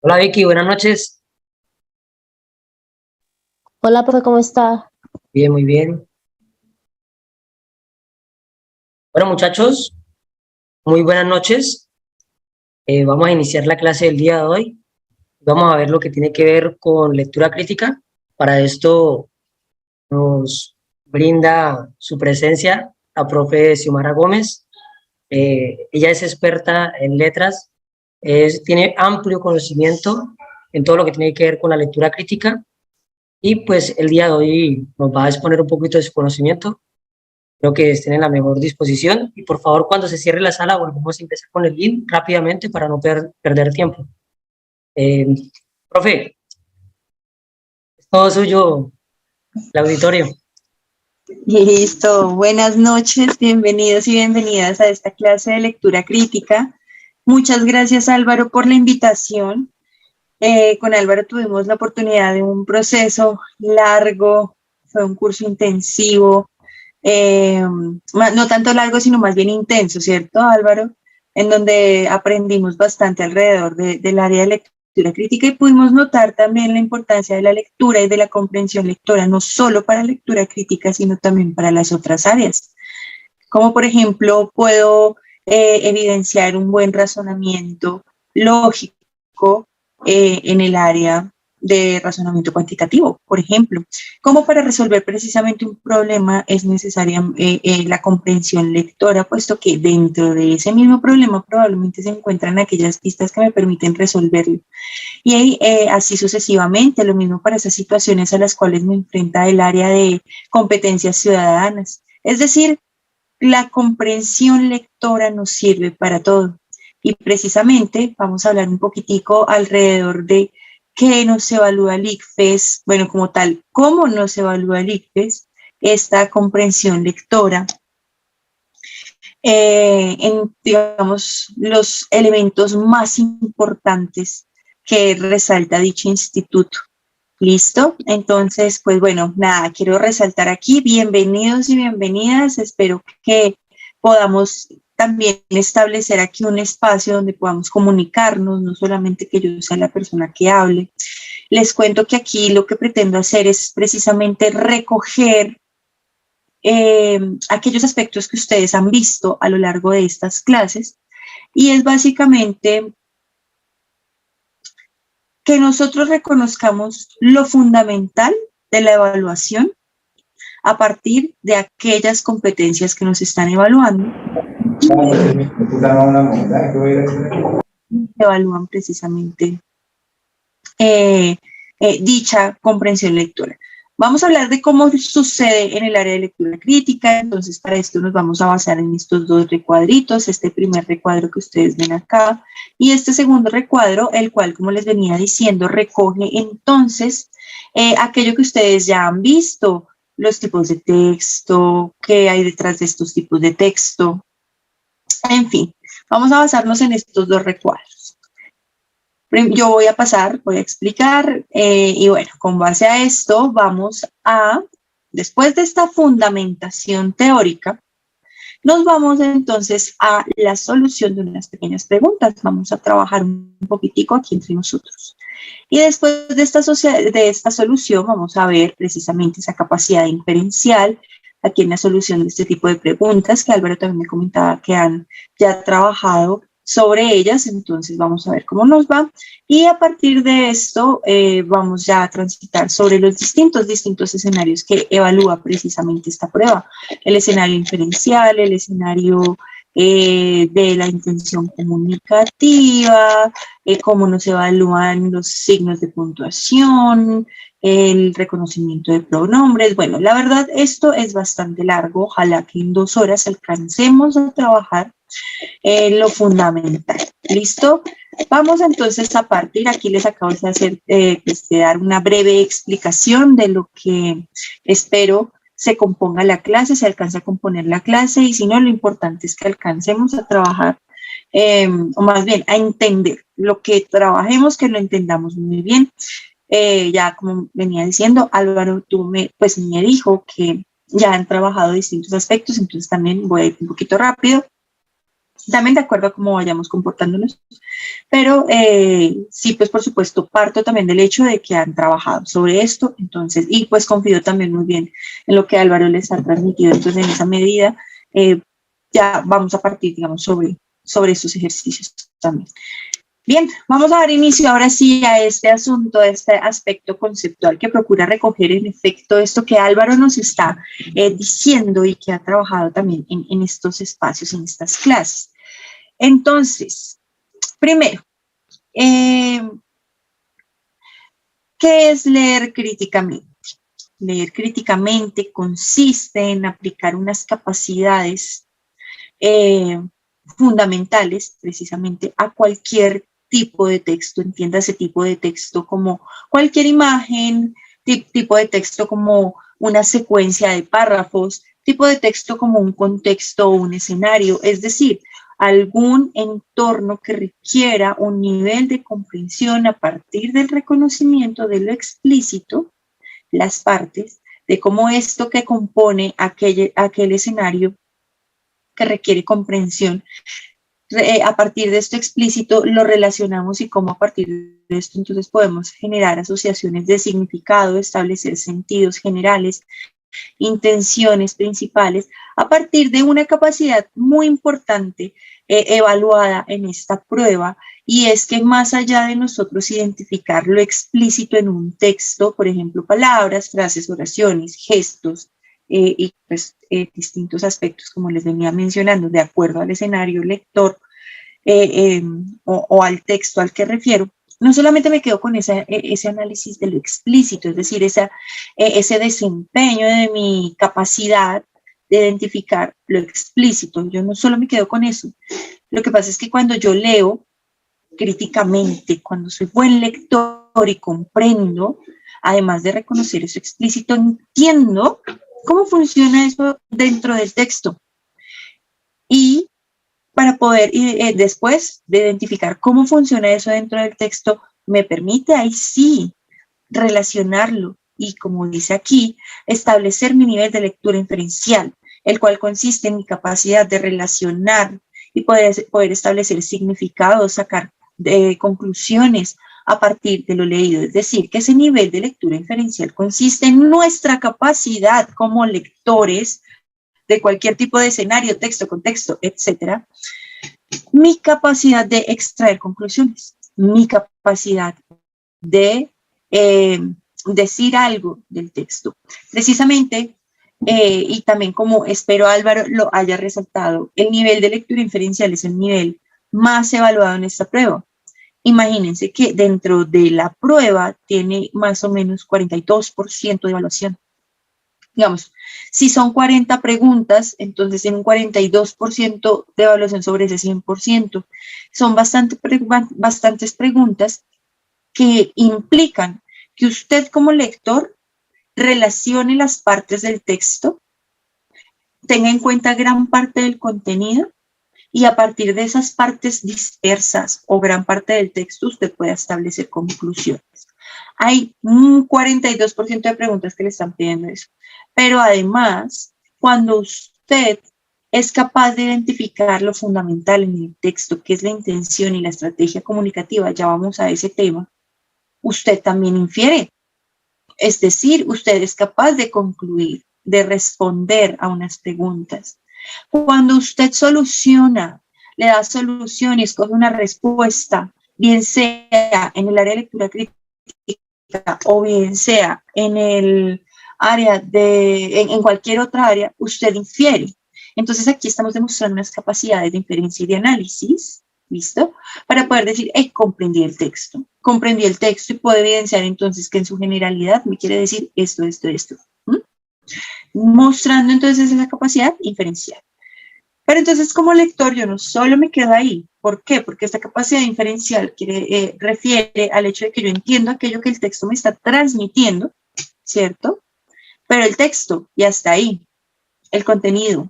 Hola Vicky, buenas noches. Hola, profe, ¿cómo está? Bien, muy bien. Bueno, muchachos, muy buenas noches. Vamos a iniciar la clase del día de hoy. Vamos a ver lo que tiene que ver con lectura crítica. Para esto nos brinda su presencia la profe Xiomara Gómez. Ella es experta en letras, tiene amplio conocimiento en todo lo que tiene que ver con la lectura crítica y pues el día de hoy nos va a exponer un poquito de su conocimiento. Creo que estén en la mejor disposición y por favor cuando se cierre la sala volvemos a empezar con el link rápidamente para no perder tiempo. Eh, Profe, es todo suyo el auditorio. Listo, buenas noches, bienvenidos y bienvenidas a esta clase de lectura crítica. Muchas gracias Álvaro por la invitación. Con Álvaro tuvimos la oportunidad de un proceso largo, fue un curso intensivo, no tanto largo sino más bien intenso, ¿cierto Álvaro? En donde aprendimos bastante alrededor del área de lectura crítica y pudimos notar también la importancia de la lectura y de la comprensión lectora, no solo para lectura crítica, sino también para las otras áreas. Como por ejemplo, puedo evidenciar un buen razonamiento lógico en el área de razonamiento cuantitativo, por ejemplo. Como para resolver precisamente un problema es necesaria la comprensión lectora, puesto que dentro de ese mismo problema probablemente se encuentran aquellas pistas que me permiten resolverlo. Y ahí, así sucesivamente, lo mismo para esas situaciones a las cuales me enfrenta el área de competencias ciudadanas. Es decir, la comprensión lectora nos sirve para todo. Y precisamente vamos a hablar un poquitico alrededor de qué nos evalúa el ICFES, bueno, como tal, cómo nos evalúa el ICFES, esta comprensión lectora, en, digamos, los elementos más importantes que resalta dicho instituto. ¿Listo? Entonces, pues bueno, nada, quiero resaltar aquí, bienvenidos y bienvenidas, espero que podamos también establecer aquí un espacio donde podamos comunicarnos, no solamente que yo sea la persona que hable. Les cuento que aquí lo que pretendo hacer es precisamente recoger aquellos aspectos que ustedes han visto a lo largo de estas clases y es básicamente que nosotros reconozcamos lo fundamental de la evaluación a partir de aquellas competencias que nos están evaluando. Evalúan precisamente dicha comprensión lectora. Vamos a hablar de cómo sucede en el área de lectura crítica, entonces para esto nos vamos a basar en estos dos recuadritos, este primer recuadro que ustedes ven acá y este segundo recuadro, el cual, como les venía diciendo, recoge entonces aquello que ustedes ya han visto, los tipos de texto, qué hay detrás de estos tipos de texto, en fin, vamos a basarnos en estos dos recuadros. Yo voy a pasar, voy a explicar y bueno, con base a esto vamos a, después de esta fundamentación teórica, nos vamos entonces a la solución de unas pequeñas preguntas. Vamos a trabajar un poquitico aquí entre nosotros. Y después de esta solución vamos a ver precisamente esa capacidad inferencial aquí en la solución de este tipo de preguntas que Álvaro también me comentaba que han ya trabajado sobre ellas, entonces vamos a ver cómo nos va y a partir de esto vamos ya a transitar sobre los distintos escenarios que evalúa precisamente esta prueba, el escenario inferencial, el escenario de la intención comunicativa, cómo nos evalúan los signos de puntuación, el reconocimiento de pronombres. Bueno, la verdad esto es bastante largo, ojalá que en 2 horas alcancemos a trabajar lo fundamental. ¿Listo? Vamos entonces a partir, aquí les acabo de hacer, de dar una breve explicación de lo que espero se componga la clase, se alcance a componer la clase y si no, lo importante es que alcancemos a trabajar, o más bien a entender lo que trabajemos, que lo entendamos muy bien. Ya como venía diciendo, Álvaro, pues me dijo que ya han trabajado distintos aspectos, entonces también voy a ir un poquito rápido. también de acuerdo a cómo vayamos comportándonos, pero sí, pues por supuesto, parto también del hecho de que han trabajado sobre esto, entonces, y pues confío también muy bien en lo que Álvaro les ha transmitido, entonces en esa medida ya vamos a partir, digamos, sobre estos ejercicios también. Bien, vamos a dar inicio ahora sí a este asunto, a este aspecto conceptual que procura recoger en efecto esto que Álvaro nos está diciendo y que ha trabajado también en estos espacios, en estas clases. Entonces, primero, ¿qué es leer críticamente? Leer críticamente consiste en aplicar unas capacidades fundamentales, precisamente, a cualquier tipo de texto. Entienda ese tipo de texto como cualquier imagen, tipo de texto como una secuencia de párrafos, tipo de texto como un contexto o un escenario, es decir, algún entorno que requiera un nivel de comprensión a partir del reconocimiento de lo explícito, las partes, de cómo esto que compone aquel escenario que requiere comprensión, a partir de esto explícito lo relacionamos y cómo a partir de esto entonces podemos generar asociaciones de significado, establecer sentidos generales, intenciones principales, a partir de una capacidad muy importante evaluada en esta prueba, y es que más allá de nosotros identificar lo explícito en un texto, por ejemplo, palabras, frases, oraciones, gestos, y pues distintos aspectos, como les venía mencionando, de acuerdo al escenario lector o al texto al que refiero, no solamente me quedo con ese análisis de lo explícito, es decir, ese desempeño de mi capacidad de identificar lo explícito. Yo no solo me quedo con eso. Lo que pasa es que cuando yo leo críticamente, cuando soy buen lector y comprendo, además de reconocer eso explícito, entiendo cómo funciona eso dentro del texto. Y para poder, después de identificar cómo funciona eso dentro del texto, me permite ahí sí relacionarlo y, como dice aquí, establecer mi nivel de lectura inferencial, el cual consiste en mi capacidad de relacionar y poder establecer significados, sacar conclusiones a partir de lo leído. Es decir, que ese nivel de lectura inferencial consiste en nuestra capacidad como lectores de cualquier tipo de escenario, texto, contexto, etcétera, mi capacidad de extraer conclusiones, mi capacidad de decir algo del texto. Precisamente, y también como espero Álvaro lo haya resaltado, el nivel de lectura inferencial es el nivel más evaluado en esta prueba. Imagínense que dentro de la prueba tiene más o menos 42% de evaluación. Digamos, si son 40 preguntas, entonces tiene un 42% de evaluación sobre ese 100%. Son bastantes preguntas que implican que usted como lector relacione las partes del texto, tenga en cuenta gran parte del contenido y a partir de esas partes dispersas o gran parte del texto usted pueda establecer conclusiones. Hay un 42% de preguntas que le están pidiendo eso. Pero además, cuando usted es capaz de identificar lo fundamental en el texto, que es la intención y la estrategia comunicativa, ya vamos a ese tema, usted también infiere. Es decir, usted es capaz de concluir, de responder a unas preguntas. Cuando usted soluciona, le da solución y escoge una respuesta, bien sea en el área de lectura crítica o bien sea en el área en cualquier otra área, usted infiere. Entonces aquí estamos demostrando unas capacidades de inferencia y de análisis, ¿listo? Para poder decir, comprendí el texto y puedo evidenciar entonces que en su generalidad me quiere decir esto. Mostrando entonces esa capacidad inferencial. Pero entonces como lector yo no solo me quedo ahí. ¿Por qué? Porque esta capacidad inferencial refiere al hecho de que yo entiendo aquello que el texto me está transmitiendo, ¿cierto? Pero el texto, y hasta ahí, el contenido.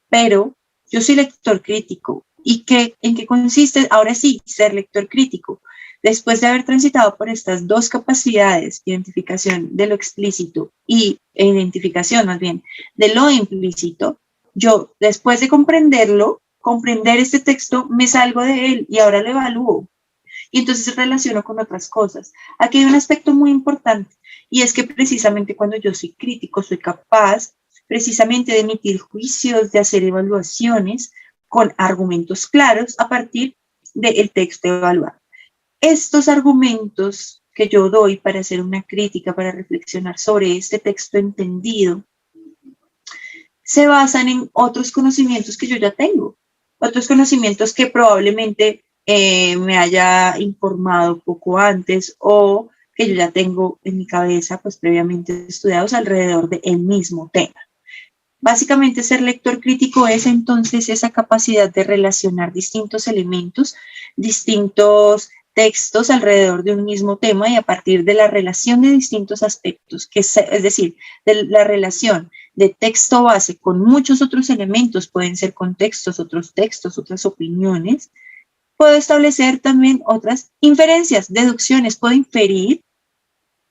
Pero yo soy lector crítico. ¿Y en qué consiste, ahora sí, ser lector crítico? Después de haber transitado por estas dos capacidades, identificación de lo explícito e identificación más bien de lo implícito, yo después de comprenderlo, comprender este texto, me salgo de él y ahora lo evalúo. Y entonces relaciono con otras cosas. Aquí hay un aspecto muy importante y es que precisamente cuando yo soy crítico, soy capaz precisamente de emitir juicios, de hacer evaluaciones con argumentos claros a partir del texto evaluado. Estos argumentos que yo doy para hacer una crítica, para reflexionar sobre este texto entendido, se basan en otros conocimientos que yo ya tengo, otros conocimientos que probablemente me haya informado poco antes o que yo ya tengo en mi cabeza, pues previamente estudiados alrededor del mismo tema. Básicamente, ser lector crítico es entonces esa capacidad de relacionar distintos elementos, distintos textos alrededor de un mismo tema y a partir de la relación de distintos aspectos, es decir, de la relación de texto base con muchos otros elementos, pueden ser contextos, otros textos, otras opiniones, puedo establecer también otras inferencias, deducciones, puedo inferir,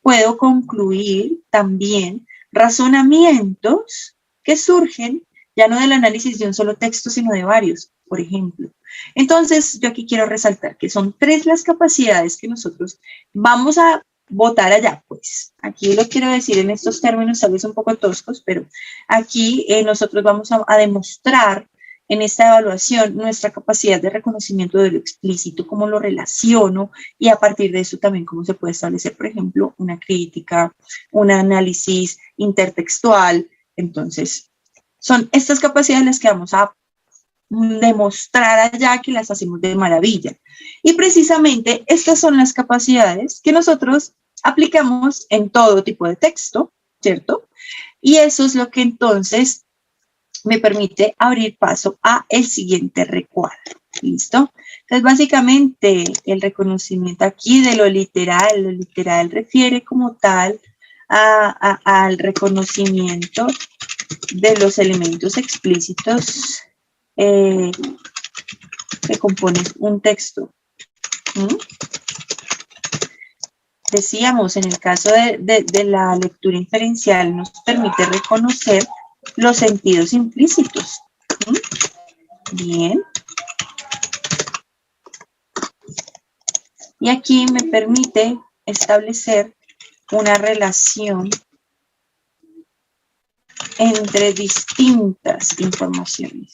puedo concluir también razonamientos que surgen ya no del análisis de un solo texto, sino de varios, por ejemplo. Entonces, yo aquí quiero resaltar que son 3 las capacidades que nosotros vamos a botar allá, pues. Aquí lo quiero decir en estos términos, tal vez un poco toscos, pero aquí nosotros vamos a demostrar en esta evaluación nuestra capacidad de reconocimiento de lo explícito, cómo lo relaciono y a partir de eso también cómo se puede establecer, por ejemplo, una crítica, un análisis intertextual. Entonces, son estas capacidades las que vamos a demostrar allá que las hacemos de maravilla. Y precisamente estas son las capacidades que nosotros aplicamos en todo tipo de texto, ¿cierto? Y eso es lo que entonces me permite abrir paso a el siguiente recuadro. ¿Listo? Entonces, básicamente, el reconocimiento aquí de lo literal refiere como tal al reconocimiento de los elementos explícitos que componen un texto. Decíamos, en el caso de la lectura inferencial, nos permite reconocer los sentidos implícitos. Bien. Y aquí me permite establecer una relación entre distintas informaciones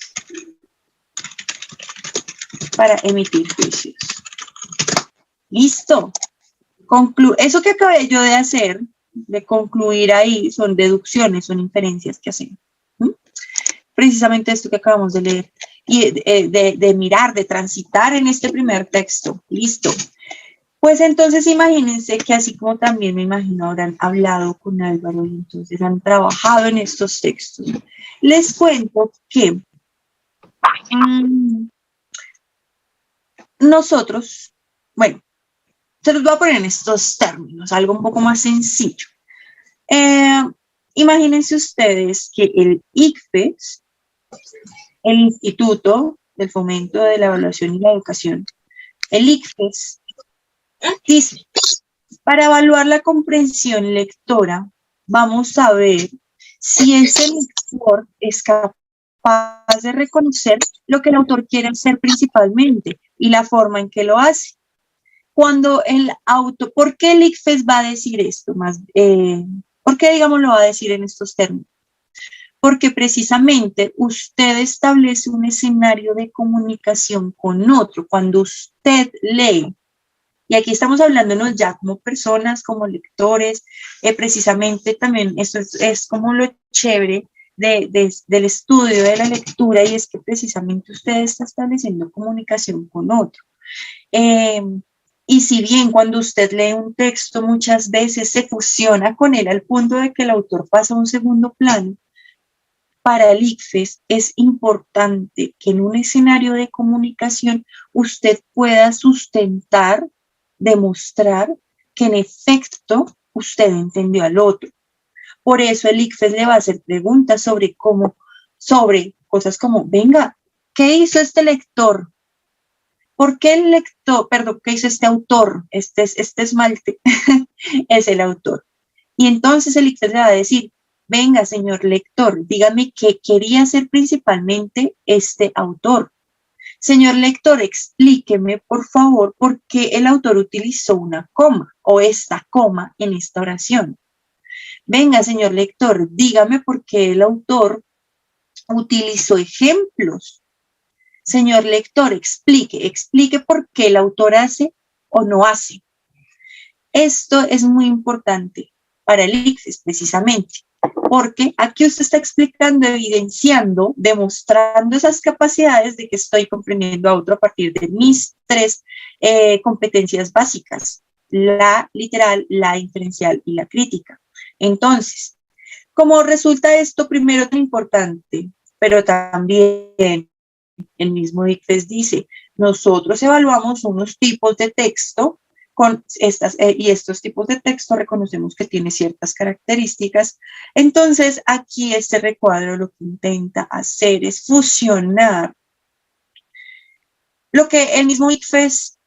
para emitir juicios. Listo. Eso que acabé yo de hacer, de concluir ahí, son deducciones, son inferencias que hacemos. Precisamente esto que acabamos de leer y de mirar, de transitar en este primer texto. Listo. Pues entonces imagínense que así como también me imagino habrán hablado con Álvaro y entonces han trabajado en estos textos. Les cuento que nosotros, bueno, se los voy a poner en estos términos, algo un poco más sencillo. Imagínense ustedes que el ICFES, el Instituto del Fomento de la Evaluación y la Educación, el ICFES, dice, para evaluar la comprensión lectora, vamos a ver si ese lector es capaz de reconocer lo que el autor quiere hacer principalmente y la forma en que lo hace. Cuando el autor, ¿por qué el ICFES va a decir esto? ¿Por qué, digamos, lo va a decir en estos términos? Porque precisamente usted establece un escenario de comunicación con otro. Cuando usted lee, y aquí estamos hablándonos ya como personas, como lectores, precisamente también esto es como lo chévere del estudio de la lectura, y es que precisamente usted está estableciendo comunicación con otro. Y si bien cuando usted lee un texto muchas veces se fusiona con él al punto de que el autor pasa a un segundo plano, para el ICFES es importante que en un escenario de comunicación usted pueda sustentar, demostrar que en efecto usted entendió al otro. Por eso el ICFES le va a hacer preguntas sobre cosas como, venga, ¿qué hizo este lector? ¿Por qué el lector, perdón, qué hizo este autor? Este esmalte es el autor. Y entonces el ICFES le va a decir, venga, señor lector, dígame qué quería hacer principalmente este autor. Señor lector, explíqueme, por favor, por qué el autor utilizó una coma o esta coma en esta oración. Venga, señor lector, dígame por qué el autor utilizó ejemplos. Señor lector, explique por qué el autor hace o no hace. Esto es muy importante para el ICFES, precisamente, porque aquí usted está explicando, evidenciando, demostrando esas capacidades de que estoy comprendiendo a otro a partir de mis tres competencias básicas, la literal, la inferencial y la crítica. Entonces, como resulta esto primero tan importante, pero también el mismo ICFES dice, nosotros evaluamos unos tipos de texto con y estos tipos de texto reconocemos que tiene ciertas características. Entonces, aquí este recuadro lo que intenta hacer es fusionar lo que el mismo ICFES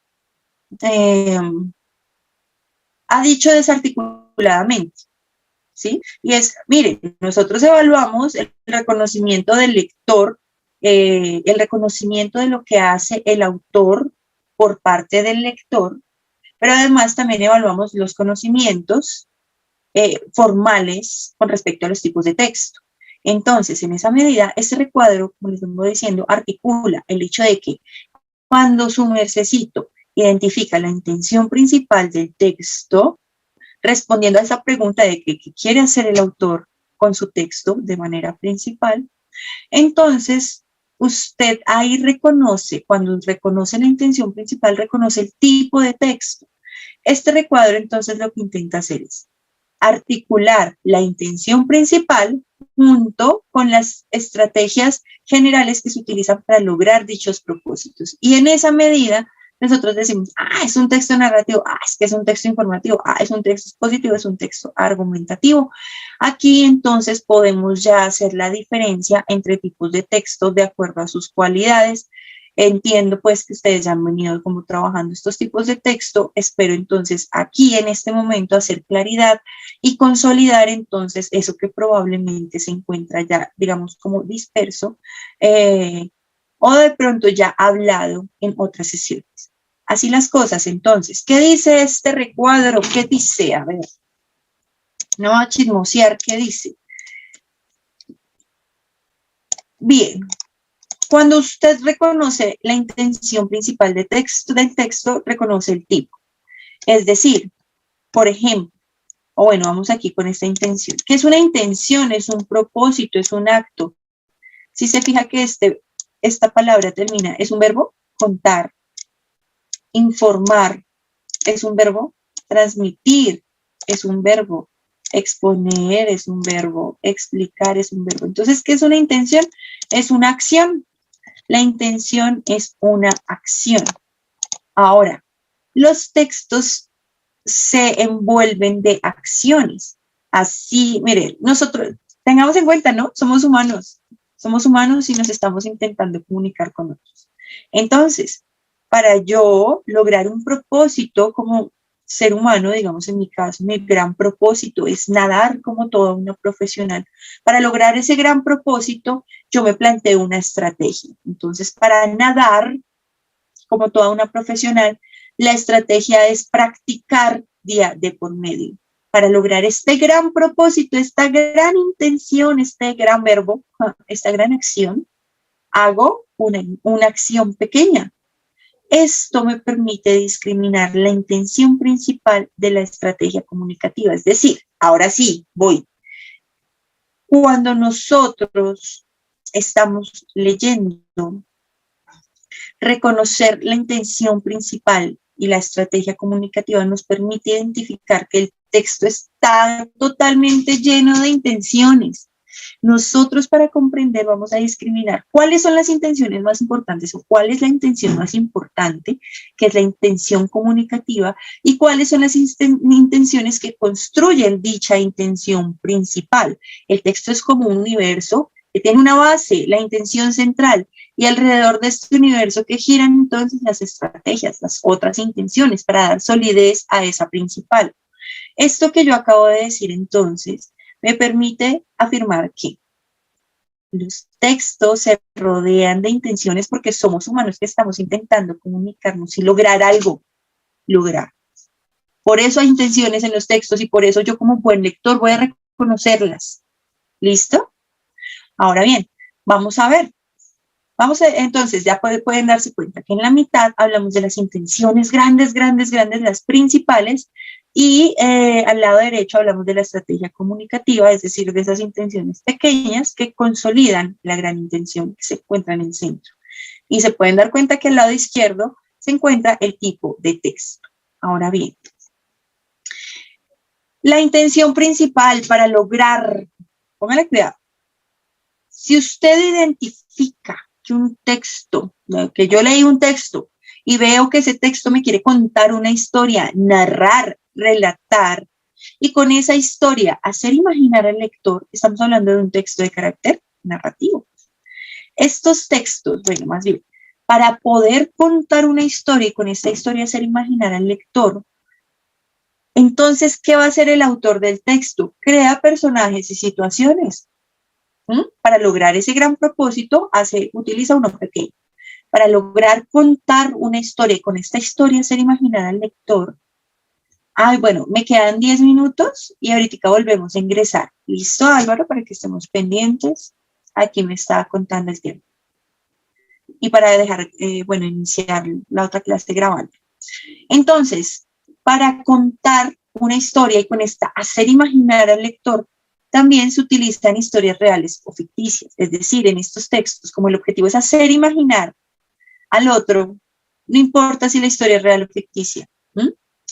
ha dicho desarticuladamente, ¿sí? Y es, miren, nosotros evaluamos el reconocimiento del lector, el reconocimiento de lo que hace el autor por parte del lector, pero además también evaluamos los conocimientos formales con respecto a los tipos de texto. Entonces, en esa medida, este recuadro, como les vengo diciendo, articula el hecho de que cuando su mercecito identifica la intención principal del texto, respondiendo a esa pregunta de qué quiere hacer el autor con su texto de manera principal, entonces usted ahí reconoce, cuando reconoce la intención principal, reconoce el tipo de texto. Este recuadro entonces lo que intenta hacer es articular la intención principal junto con las estrategias generales que se utilizan para lograr dichos propósitos. Y en esa medida nosotros decimos, es un texto narrativo, es que es un texto informativo, es un texto expositivo, es un texto argumentativo. Aquí entonces podemos ya hacer la diferencia entre tipos de texto de acuerdo a sus cualidades. Entiendo pues que ustedes ya han venido como trabajando estos tipos de texto. Espero entonces aquí en este momento hacer claridad y consolidar entonces eso que probablemente se encuentra ya, digamos, como disperso o de pronto ya hablado en otras sesiones. Así las cosas, entonces, ¿qué dice este recuadro? ¿Qué dice? A ver, no va a chismosear, ¿qué dice? Bien, cuando usted reconoce la intención principal del texto, reconoce el tipo. Es decir, por ejemplo, o bueno, vamos aquí con esta intención. ¿Qué es una intención? Es un propósito, es un acto. Si se fija que esta palabra termina, es un verbo, contar. Informar es un verbo, transmitir es un verbo, exponer es un verbo, explicar es un verbo. Entonces, ¿qué es una intención? Es una acción. La intención es una acción. Ahora, los textos se envuelven de acciones. Así, mire, nosotros, tengamos en cuenta, ¿no? Somos humanos y nos estamos intentando comunicar con otros. Entonces, para yo lograr un propósito como ser humano, digamos en mi caso, mi gran propósito es nadar como toda una profesional. Para lograr ese gran propósito, yo me planteo una estrategia. Entonces, para nadar como toda una profesional, la estrategia es practicar día de por medio. Para lograr este gran propósito, esta gran intención, este gran verbo, esta gran acción, hago una acción pequeña. Esto me permite discriminar la intención principal de la estrategia comunicativa. Es decir, ahora sí, voy. Cuando nosotros estamos leyendo, reconocer la intención principal y la estrategia comunicativa nos permite identificar que el texto está totalmente lleno de intenciones. Nosotros para comprender vamos a discriminar cuáles son las intenciones más importantes o cuál es la intención más importante, que es la intención comunicativa, y cuáles son las intenciones que construyen dicha intención principal. El texto es como un universo que tiene una base, la intención central, y alrededor de este universo que giran entonces las estrategias, las otras intenciones para dar solidez a esa principal. Esto que yo acabo de decir entonces me permite afirmar que Los textos se rodean de intenciones porque somos humanos que estamos intentando comunicarnos y lograr algo, lograr. Por eso hay intenciones en los textos y por eso yo como buen lector voy a reconocerlas. ¿Listo? Ahora bien, vamos a ver. Entonces, ya pueden darse cuenta que en la mitad hablamos de las intenciones grandes, las principales, y al lado derecho hablamos de la estrategia comunicativa, es decir, de esas intenciones pequeñas que consolidan la gran intención que se encuentra en el centro. Y se pueden dar cuenta que al lado izquierdo se encuentra el tipo de texto. Ahora bien, la intención principal para lograr, póngale cuidado, si usted identifica que un texto, que yo leí un texto y veo que ese texto me quiere contar una historia, narrar, relatar, y con esa historia hacer imaginar al lector, estamos hablando de un texto de carácter narrativo. Estos textos, bueno, más bien, para poder contar una historia y con esta historia hacer imaginar al lector, entonces, ¿qué va a hacer el autor del texto? Crea personajes y situaciones. Para lograr ese gran propósito, utiliza uno pequeño. Para lograr contar una historia y con esta historia hacer imaginar al lector. Bueno, me quedan 10 minutos y ahorita volvemos a ingresar. ¿Listo, Álvaro? Para que estemos pendientes. Aquí me está contando el tiempo. Y para dejar, iniciar la otra clase grabando. Entonces, para contar una historia y con esta hacer imaginar al lector, también se utilizan historias reales o ficticias. Es decir, en estos textos, como el objetivo es hacer imaginar al otro, no importa si la historia es real o ficticia.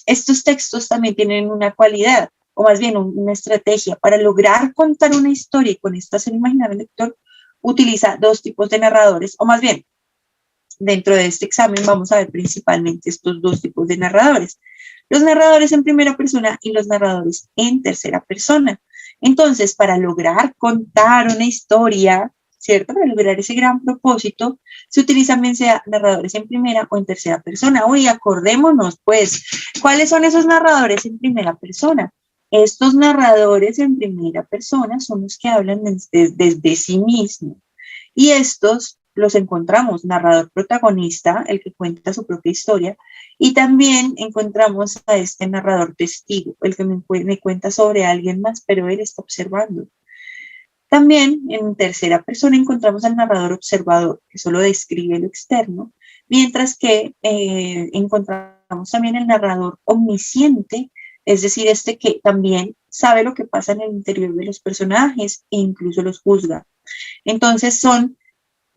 Estos textos también tienen una cualidad, o más bien una estrategia. Para lograr contar una historia y con esta hacer imaginar al lector, utiliza dos tipos de narradores, o más bien, dentro de este examen vamos a ver principalmente estos dos tipos de narradores. Los narradores en primera persona y los narradores en tercera persona. Entonces, para lograr contar una historia, ¿cierto? Para lograr ese gran propósito, se utilizan bien sea narradores en primera o en tercera persona. Hoy acordémonos, pues, ¿cuáles son esos narradores en primera persona? Estos narradores en primera persona son los que hablan desde sí mismos. Y estos los encontramos, narrador protagonista, el que cuenta su propia historia, y también encontramos a este narrador testigo, el que me cuenta sobre alguien más, pero él está observando. También en tercera persona encontramos al narrador observador, que solo describe lo externo, mientras que encontramos también el narrador omnisciente, es decir, este que también sabe lo que pasa en el interior de los personajes e incluso los juzga. Entonces son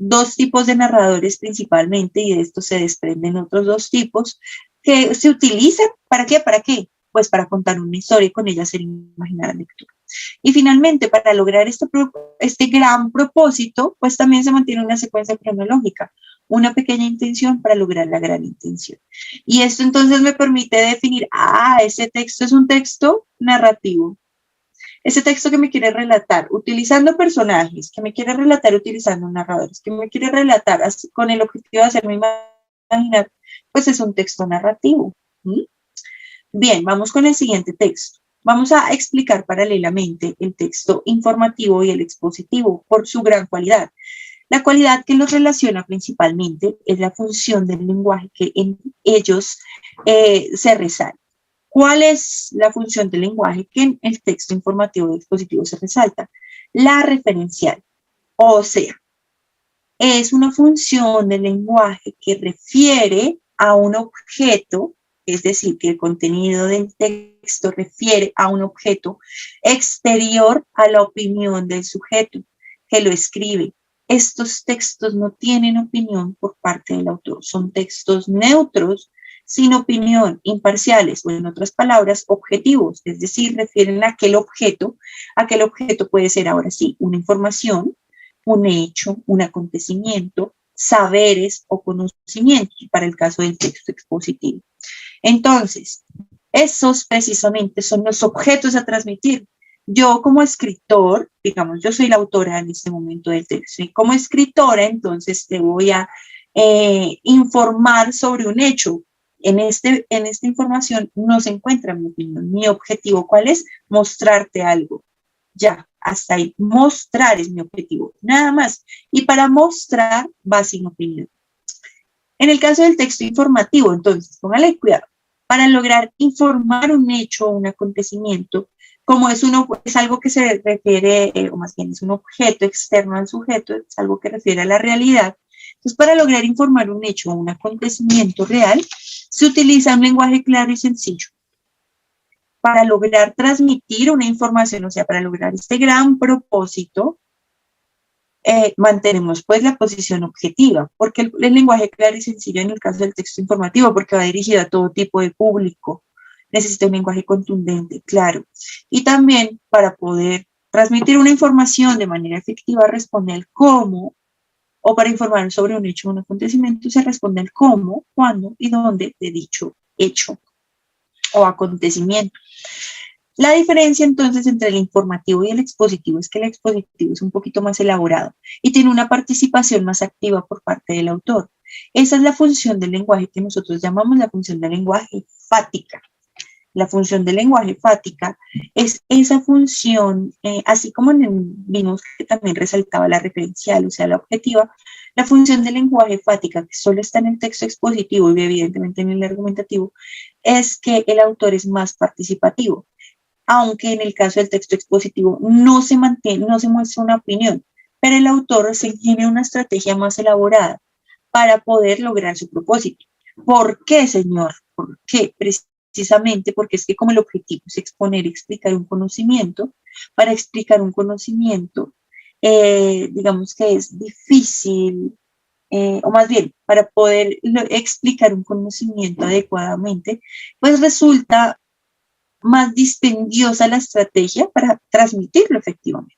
dos tipos de narradores principalmente, y de esto se desprenden otros dos tipos que se utilizan, ¿para qué? ¿Para qué? Pues para contar una historia y con ella hacer imaginar a la lectura. Y finalmente, para lograr este gran propósito, pues también se mantiene una secuencia cronológica, una pequeña intención para lograr la gran intención. Y esto entonces me permite definir, ese texto es un texto narrativo. Ese texto que me quiere relatar utilizando personajes, que me quiere relatar utilizando narradores, que me quiere relatar con el objetivo de hacerme imaginar, pues es un texto narrativo. Bien, vamos con el siguiente texto. Vamos a explicar paralelamente el texto informativo y el expositivo por su gran cualidad. La cualidad que los relaciona principalmente es la función del lenguaje que en ellos se resalta. ¿Cuál es la función del lenguaje que en el texto informativo y expositivo se resalta? La referencial, o sea, es una función del lenguaje que refiere a un objeto, es decir, que el contenido del texto refiere a un objeto exterior a la opinión del sujeto que lo escribe. Estos textos no tienen opinión por parte del autor, son textos neutros, sin opinión, imparciales, o en otras palabras, objetivos, es decir, refieren a aquel objeto puede ser ahora sí una información, un hecho, un acontecimiento, saberes o conocimientos, para el caso del texto expositivo. Entonces, esos precisamente son los objetos a transmitir. Yo como escritor, digamos, yo soy la autora en este momento del texto, y como escritora, entonces te voy a informar sobre un hecho. En esta información no se encuentra mi opinión. Mi objetivo, ¿cuál es? Mostrarte algo. Ya, hasta ahí. Mostrar es mi objetivo, nada más. Y para mostrar va sin opinión. En el caso del texto informativo, entonces, póngale cuidado. Para lograr informar un hecho o un acontecimiento, como es algo que se refiere, o más bien es un objeto externo al sujeto, es algo que refiere a la realidad. Entonces, para lograr informar un hecho o un acontecimiento real, se utiliza un lenguaje claro y sencillo. Para lograr transmitir una información, o sea, para lograr este gran propósito, mantenemos pues la posición objetiva, porque el lenguaje claro y sencillo en el caso del texto informativo, porque va dirigido a todo tipo de público, necesita un lenguaje contundente, claro. Y también para poder transmitir una información de manera efectiva responde el cómo, o para informar sobre un hecho o un acontecimiento se responde el cómo, cuándo y dónde de dicho hecho o acontecimiento. La diferencia entonces entre el informativo y el expositivo es que el expositivo es un poquito más elaborado y tiene una participación más activa por parte del autor. Esa es la función del lenguaje que nosotros llamamos la función del lenguaje fática. La función del lenguaje fática es esa función, así como vimos que también resaltaba la referencial, o sea, la objetiva, la función del lenguaje fática, que solo está en el texto expositivo y evidentemente en el argumentativo, es que el autor es más participativo. Aunque en el caso del texto expositivo no se muestra una opinión, pero el autor se ingenia una estrategia más elaborada para poder lograr su propósito. ¿Por qué, señor? ¿Por qué? Precisamente porque es que como el objetivo es exponer, explicar un conocimiento, para explicar un conocimiento, digamos que es difícil, o más bien, para poder explicar un conocimiento adecuadamente, pues resulta más dispendiosa la estrategia para transmitirlo efectivamente.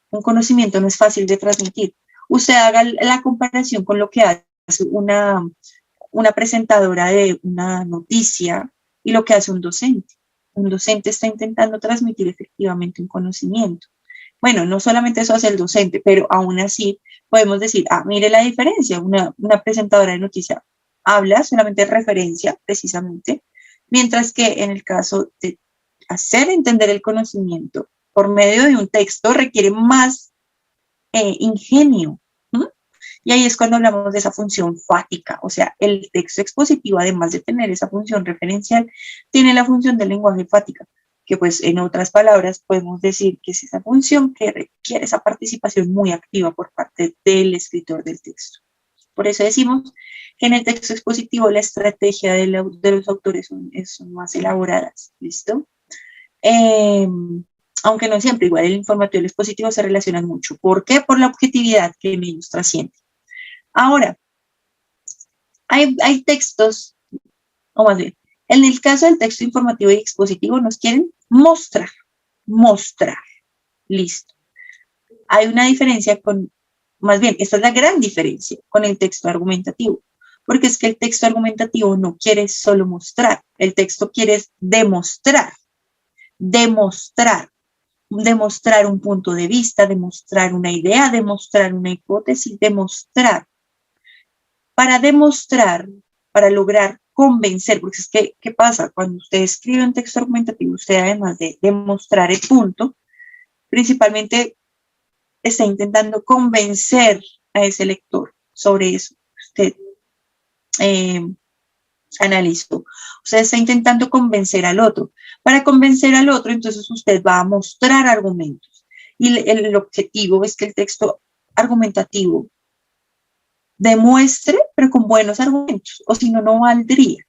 Un conocimiento no es fácil de transmitir. Usted haga la comparación con lo que hace una presentadora de una noticia y lo que hace un docente. Un docente está intentando transmitir efectivamente un conocimiento. Bueno, no solamente eso hace el docente, pero aún así podemos decir, mire la diferencia, una presentadora de noticia habla solamente de referencia, precisamente, mientras que en el caso de hacer entender el conocimiento por medio de un texto requiere más ingenio. Y ahí es cuando hablamos de esa función fática, o sea, el texto expositivo, además de tener esa función referencial, tiene la función del lenguaje fática, que pues en otras palabras podemos decir que es esa función que requiere esa participación muy activa por parte del escritor del texto. Por eso decimos que en el texto expositivo la estrategia de los autores son más elaboradas, ¿listo? Aunque no siempre, igual el informativo y el expositivo se relacionan mucho. ¿Por qué? Por la objetividad que en ellos trasciende. Ahora, hay textos, o más bien, en el caso del texto informativo y expositivo nos quieren mostrar, listo. Hay una diferencia más bien, esta es la gran diferencia con el texto argumentativo, porque es que el texto argumentativo no quiere solo mostrar, el texto quiere demostrar un punto de vista, demostrar una idea, demostrar una hipótesis, demostrar. Para demostrar, para lograr convencer, porque es que, ¿qué pasa? Cuando usted escribe un texto argumentativo, usted además de demostrar el punto, principalmente está intentando convencer a ese lector sobre eso que usted analizó. Usted está intentando convencer al otro. Para convencer al otro, entonces usted va a mostrar argumentos. Y el objetivo es que el texto argumentativo demuestre, pero con buenos argumentos, o si no, no valdría.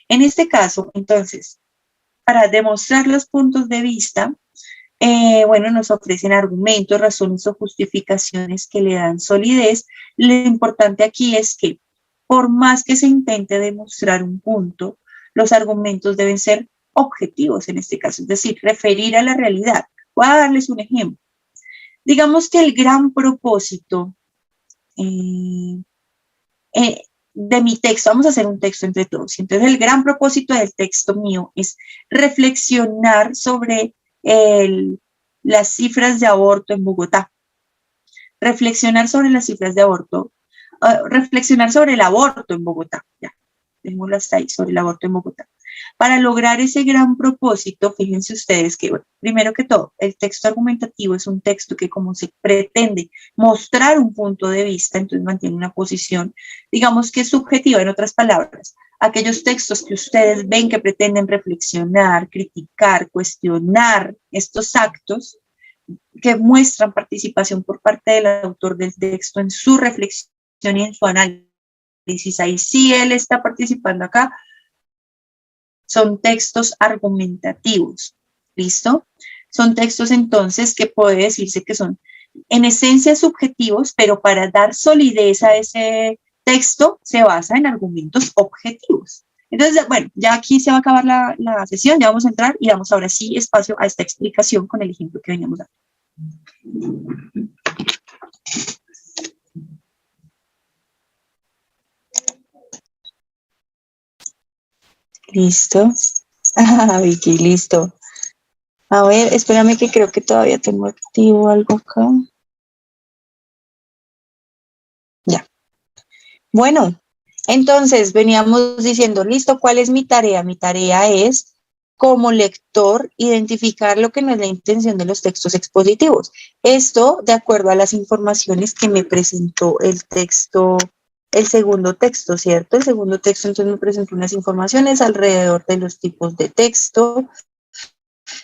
En este caso, entonces, para demostrar los puntos de vista, nos ofrecen argumentos, razones o justificaciones que le dan solidez. Lo importante aquí es que por más que se intente demostrar un punto, los argumentos deben ser objetivos en este caso, es decir, referir a la realidad. Voy a darles un ejemplo. Digamos que el gran propósito de mi texto, vamos a hacer un texto entre todos, entonces el gran propósito del texto mío es reflexionar sobre las cifras de aborto en Bogotá, reflexionar sobre las cifras de aborto, reflexionar sobre el aborto en Bogotá, ya, démoslo hasta ahí, sobre el aborto en Bogotá. Para lograr ese gran propósito, fíjense ustedes que, bueno, primero que todo, el texto argumentativo es un texto que como se pretende mostrar un punto de vista, entonces mantiene una posición, digamos que subjetiva, en otras palabras. Aquellos textos que ustedes ven que pretenden reflexionar, criticar, cuestionar estos actos, que muestran participación por parte del autor del texto en su reflexión y en su análisis. Ahí sí él está participando acá. Son textos argumentativos. ¿Listo? Son textos entonces que puede decirse que son en esencia subjetivos, pero para dar solidez a ese texto se basa en argumentos objetivos. Entonces, bueno, ya aquí se va a acabar la sesión, ya vamos a entrar y damos ahora sí espacio a esta explicación con el ejemplo que veníamos dando. Listo. Ah, Vicky, listo. A ver, espérame que creo que todavía tengo activo algo acá. Ya. Bueno, entonces veníamos diciendo, listo, ¿cuál es mi tarea? Mi tarea es, como lector, identificar lo que no es la intención de los textos expositivos. Esto de acuerdo a las informaciones que me presentó el texto, el segundo texto, ¿cierto? El segundo texto entonces me presentó unas informaciones alrededor de los tipos de texto.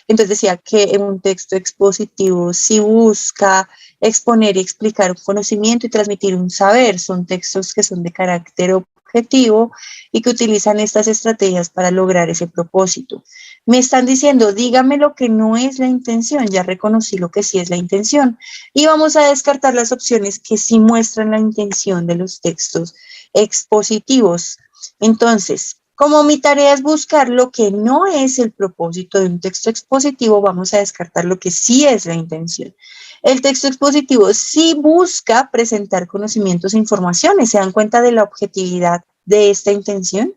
Entonces decía que en un texto expositivo sí busca exponer y explicar un conocimiento y transmitir un saber. Son textos que son de carácter objetivo y que utilizan estas estrategias para lograr ese propósito. Me están diciendo, dígame lo que no es la intención, ya reconocí lo que sí es la intención. Y vamos a descartar las opciones que sí muestran la intención de los textos expositivos. Entonces, como mi tarea es buscar lo que no es el propósito de un texto expositivo, vamos a descartar lo que sí es la intención. El texto expositivo sí busca presentar conocimientos e informaciones. ¿Se dan cuenta de la objetividad de esta intención?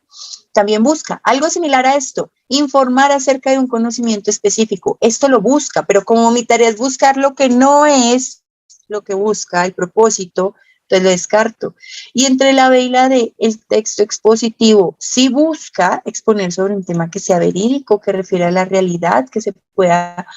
También busca algo similar a esto, informar acerca de un conocimiento específico. Esto lo busca, pero como mi tarea es buscar lo que no es lo que busca, el propósito, entonces lo descarto. Y entre la B y la D, el texto expositivo sí busca exponer sobre un tema que sea verídico, que refiere a la realidad, que se pueda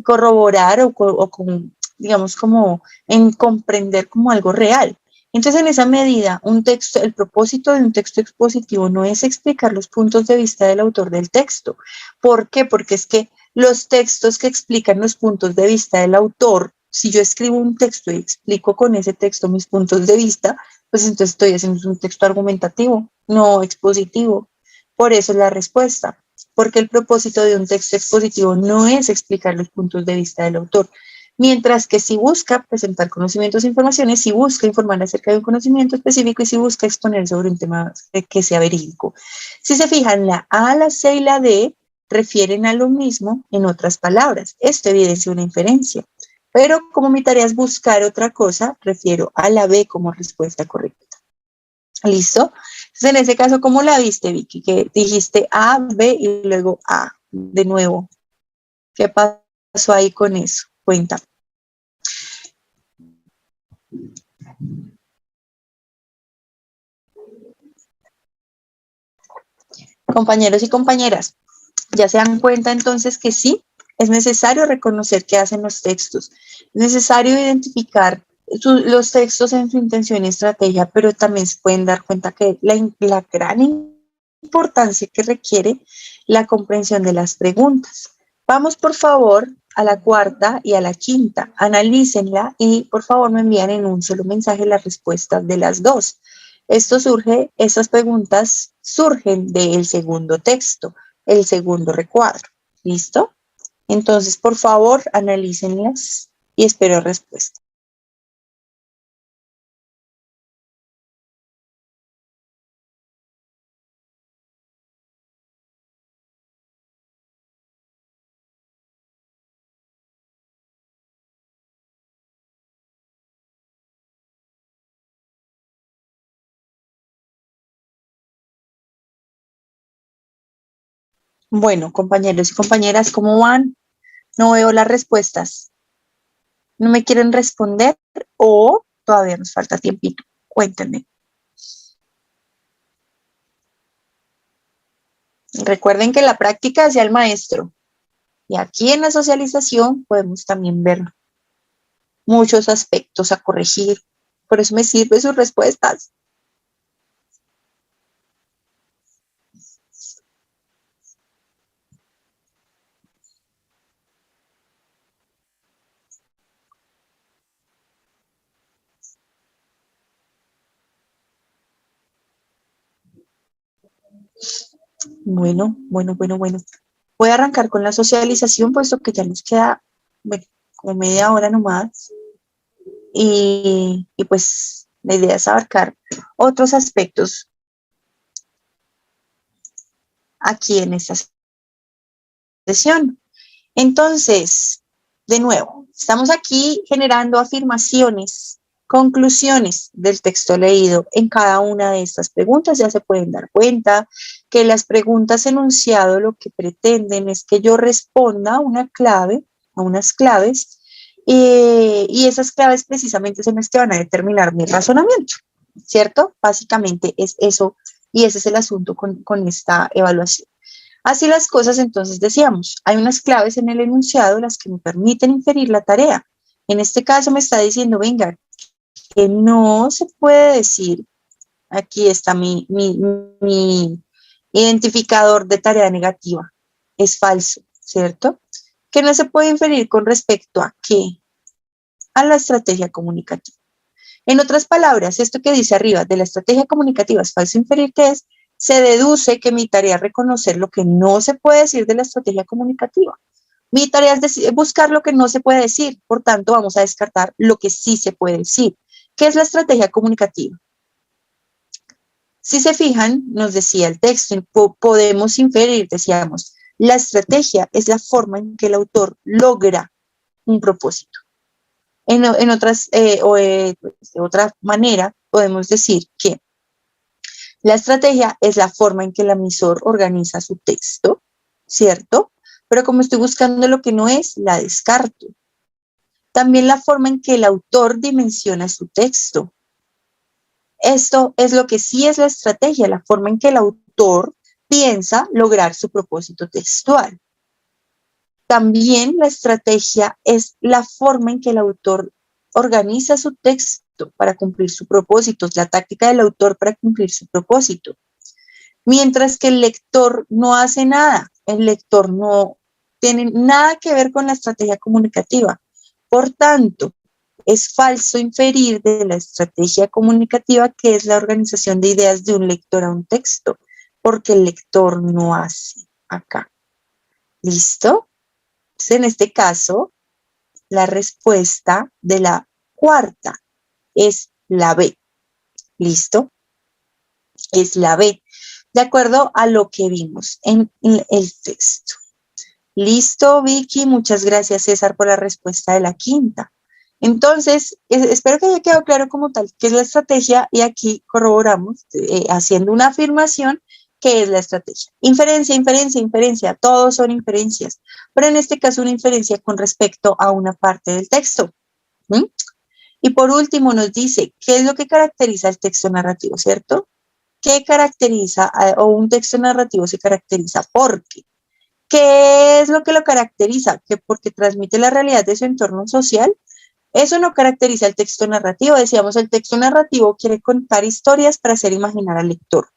corroborar o con, digamos, como en comprender como algo real. Entonces, en esa medida, un texto, el propósito de un texto expositivo no es explicar los puntos de vista del autor del texto. ¿Por qué? Porque es que los textos que explican los puntos de vista del autor, si yo escribo un texto y explico con ese texto mis puntos de vista, pues entonces estoy haciendo un texto argumentativo, no expositivo. Por eso es la respuesta, porque el propósito de un texto expositivo no es explicar los puntos de vista del autor, mientras que si busca presentar conocimientos e informaciones, si busca informar acerca de un conocimiento específico y si busca exponer sobre un tema que sea verídico. Si se fijan, la A, la C y la D refieren a lo mismo en otras palabras. Esto evidencia una inferencia. Pero como mi tarea es buscar otra cosa, refiero a la B como respuesta correcta. ¿Listo? Entonces, en ese caso, ¿cómo la viste, Vicky? Que dijiste A, B y luego A, de nuevo. ¿Qué pasó ahí con eso? Cuéntame. Compañeros y compañeras, ya se dan cuenta entonces que sí, es necesario reconocer qué hacen los textos, es necesario identificar los textos en su intención y estrategia, pero también se pueden dar cuenta que la gran importancia que requiere la comprensión de las preguntas. Vamos por favor a la cuarta y a la quinta, analícenla y por favor me envían en un solo mensaje las respuestas de las dos. Estas preguntas surgen del segundo texto, el segundo recuadro. ¿Listo? Entonces, por favor, analícenlas y espero respuesta. Bueno, compañeros y compañeras, ¿cómo van? No veo las respuestas. ¿No me quieren responder o todavía nos falta tiempito? Cuéntenme. Recuerden que la práctica hacia el maestro. Y aquí en la socialización podemos también ver muchos aspectos a corregir. Por eso me sirven sus respuestas. Bueno. Voy a arrancar con la socialización, puesto que ya nos queda, bueno, como media hora nomás. Y pues la idea es abarcar otros aspectos aquí en esta sesión. Entonces, de nuevo, estamos aquí generando afirmaciones, conclusiones del texto leído en cada una de estas preguntas. Ya se pueden dar cuenta que las preguntas enunciado lo que pretenden es que yo responda a una clave, a unas claves, y esas claves precisamente son las que van a determinar mi razonamiento, ¿cierto? Básicamente es eso, y ese es el asunto con esta evaluación. Así las cosas, entonces decíamos, hay unas claves en el enunciado las que me permiten inferir la tarea. En este caso me está diciendo, venga, que no se puede decir, aquí está mi identificador de tarea negativa, es falso, ¿cierto? Que no se puede inferir con respecto a qué, a la estrategia comunicativa. En otras palabras, esto que dice arriba de la estrategia comunicativa es falso inferir que es, se deduce que mi tarea es reconocer lo que no se puede decir de la estrategia comunicativa. Mi tarea es buscar lo que no se puede decir, por tanto vamos a descartar lo que sí se puede decir. ¿Qué es la estrategia comunicativa? Si se fijan, nos decía el texto, podemos inferir, decíamos, la estrategia es la forma en que el autor logra un propósito. De otra manera, podemos decir que la estrategia es la forma en que el emisor organiza su texto, ¿cierto? Pero como estoy buscando lo que no es, la descarto. También la forma en que el autor dimensiona su texto. Esto es lo que sí es la estrategia, la forma en que el autor piensa lograr su propósito textual. También la estrategia es la forma en que el autor organiza su texto para cumplir su propósito, es la táctica del autor para cumplir su propósito. Mientras que el lector no hace nada, el lector no tiene nada que ver con la estrategia comunicativa. Por tanto, es falso inferir de la estrategia comunicativa que es la organización de ideas de un lector a un texto, porque el lector no hace acá. ¿Listo? Entonces, en este caso, la respuesta de la cuarta es la B. ¿Listo? Es la B, de acuerdo a lo que vimos en el texto. Listo, Vicky, muchas gracias, César, por la respuesta de la quinta. Entonces, espero que haya quedado claro como tal qué es la estrategia y aquí corroboramos, haciendo una afirmación, qué es la estrategia. Inferencia, inferencia, inferencia, todos son inferencias, pero en este caso una inferencia con respecto a una parte del texto. Y por último nos dice, ¿qué es lo que caracteriza el texto narrativo, cierto? ¿Qué caracteriza, o un texto narrativo se caracteriza por qué? ¿Qué es lo que lo caracteriza? ¿Que porque transmite la realidad de su entorno social? Eso no caracteriza el texto narrativo. Decíamos, el texto narrativo quiere contar historias para hacer imaginar al lector.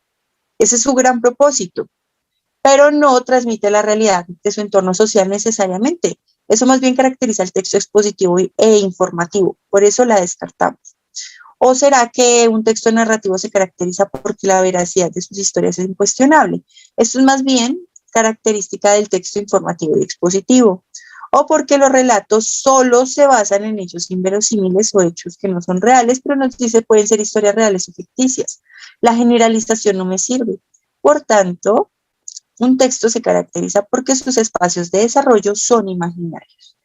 Ese es su gran propósito, pero no transmite la realidad de su entorno social necesariamente. Eso más bien caracteriza el texto expositivo e informativo. Por eso la descartamos. ¿O será que un texto narrativo se caracteriza porque la veracidad de sus historias es incuestionable? Esto es más bien característica del texto informativo y expositivo. O porque los relatos solo se basan en hechos inverosímiles o hechos que no son reales, pero nos dice pueden ser historias reales o ficticias. La generalización no me sirve. Por tanto, un texto se caracteriza porque sus espacios de desarrollo son imaginarios.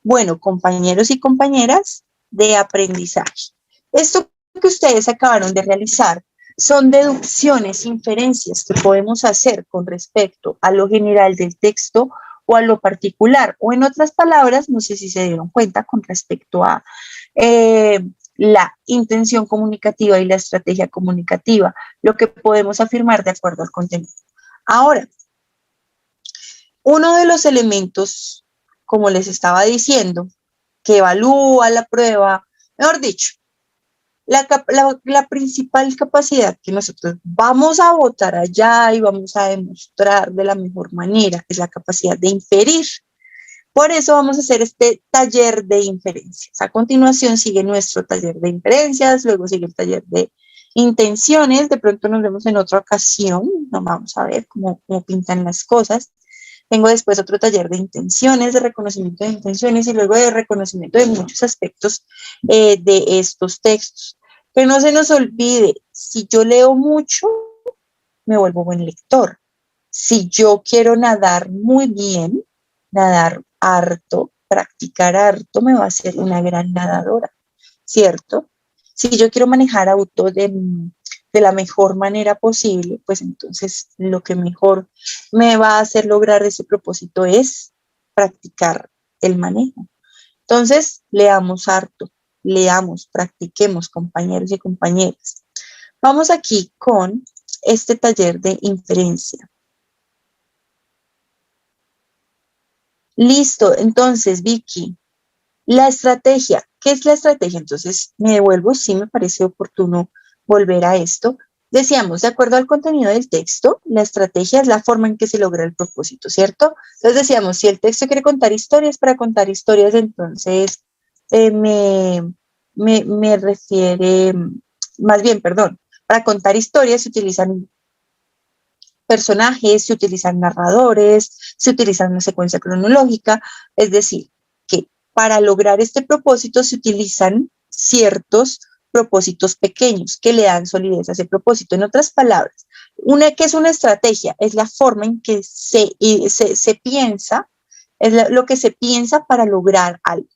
Bueno, compañeros y compañeras de aprendizaje. Esto que ustedes acabaron de realizar son deducciones, inferencias que podemos hacer con respecto a lo general del texto o a lo particular, o en otras palabras, no sé si se dieron cuenta con respecto a la intención comunicativa y la estrategia comunicativa, lo que podemos afirmar de acuerdo al contenido. Ahora, Uno de los elementos, como les estaba diciendo, que evalúa la prueba, mejor dicho, la principal capacidad que nosotros vamos a botar allá y vamos a demostrar de la mejor manera es la capacidad de inferir. Por eso vamos a hacer este taller de inferencias. A continuación sigue nuestro taller de inferencias, luego sigue el taller de intenciones. De pronto nos vemos en otra ocasión, nos vamos a ver cómo pintan las cosas. Tengo después otro taller de intenciones, de reconocimiento de intenciones y luego de reconocimiento de muchos aspectos de estos textos. Que no se nos olvide, si yo leo mucho, me vuelvo buen lector. Si yo quiero nadar muy bien, nadar harto, practicar harto, me va a hacer una gran nadadora, ¿cierto? Si yo quiero manejar auto de la mejor manera posible, pues entonces lo que mejor me va a hacer lograr ese propósito es practicar el manejo. Entonces, leamos harto, leamos, practiquemos, compañeros y compañeras. Vamos aquí con este taller de inferencia. Listo, entonces, Vicky, la estrategia. ¿Qué es la estrategia? Entonces, me devuelvo, sí me parece oportuno volver a esto. Decíamos, de acuerdo al contenido del texto, la estrategia es la forma en que se logra el propósito, ¿cierto? Entonces decíamos, si el texto quiere contar historias, para contar historias, entonces me refiere, más bien, perdón, para contar historias se utilizan personajes, se utilizan narradores, se utiliza una secuencia cronológica, es decir, que para lograr este propósito se utilizan ciertos propósitos pequeños que le dan solidez a ese propósito. En otras palabras, ¿qué es una estrategia? Es la forma en que se piensa, es lo que se piensa para lograr algo.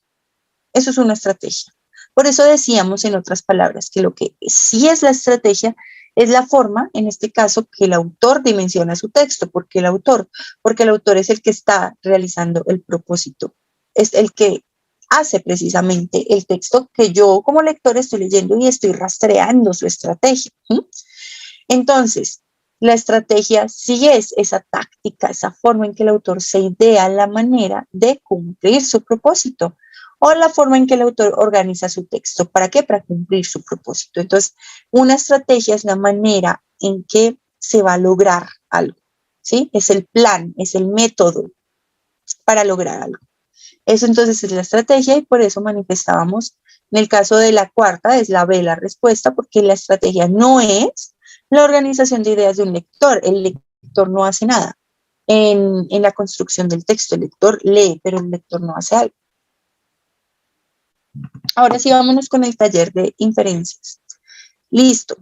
Eso es una estrategia. Por eso decíamos, en otras palabras, que lo que sí es la estrategia es la forma, en este caso, que el autor dimensiona su texto. ¿Por qué el autor? Porque el autor es el que está realizando el propósito. Es el que hace precisamente el texto que yo como lector estoy leyendo y estoy rastreando su estrategia. Entonces, la estrategia sí es esa táctica, esa forma en que el autor se idea la manera de cumplir su propósito o la forma en que el autor organiza su texto. ¿Para qué? Para cumplir su propósito. Entonces, una estrategia es la manera en que se va a lograr algo, ¿sí? Es el plan, es el método para lograr algo. Eso entonces es la estrategia y por eso manifestábamos, en el caso de la cuarta, es la B, la respuesta, porque la estrategia no es la organización de ideas de un lector. El lector no hace nada en la construcción del texto. El lector lee, pero el lector no hace algo. Ahora sí, vámonos con el taller de inferencias. Listo.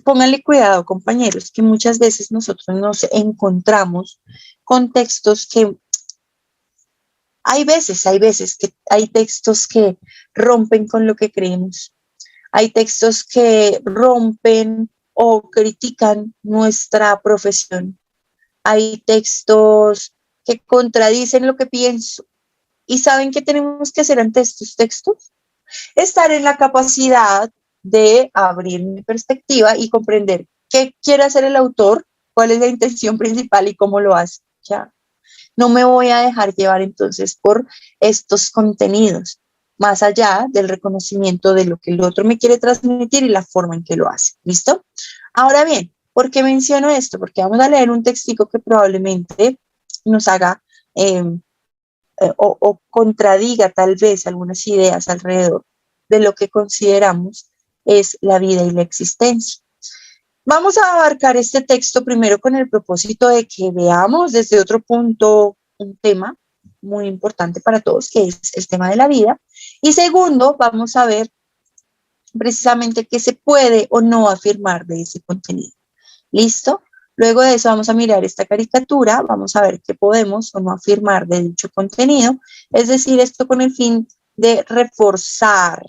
Pónganle cuidado, compañeros, que muchas veces nosotros nos encontramos con textos que hay veces que hay textos que rompen con lo que creemos. Hay textos que rompen o critican nuestra profesión. Hay textos que contradicen lo que pienso. ¿Y saben qué tenemos que hacer ante estos textos? Estar en la capacidad de abrir mi perspectiva y comprender qué quiere hacer el autor, cuál es la intención principal y cómo lo hace. ¿Ya? No me voy a dejar llevar entonces por estos contenidos, más allá del reconocimiento de lo que el otro me quiere transmitir y la forma en que lo hace. ¿Listo? Ahora bien, ¿por qué menciono esto? Porque vamos a leer un textico que probablemente nos haga o contradiga tal vez algunas ideas alrededor de lo que consideramos es la vida y la existencia. Vamos a abarcar este texto primero con el propósito de que veamos desde otro punto un tema muy importante para todos, que es el tema de la vida. Y segundo, vamos a ver precisamente qué se puede o no afirmar de ese contenido. ¿Listo? Luego de eso vamos a mirar esta caricatura, vamos a ver qué podemos o no afirmar de dicho contenido. Es decir, esto con el fin de reforzar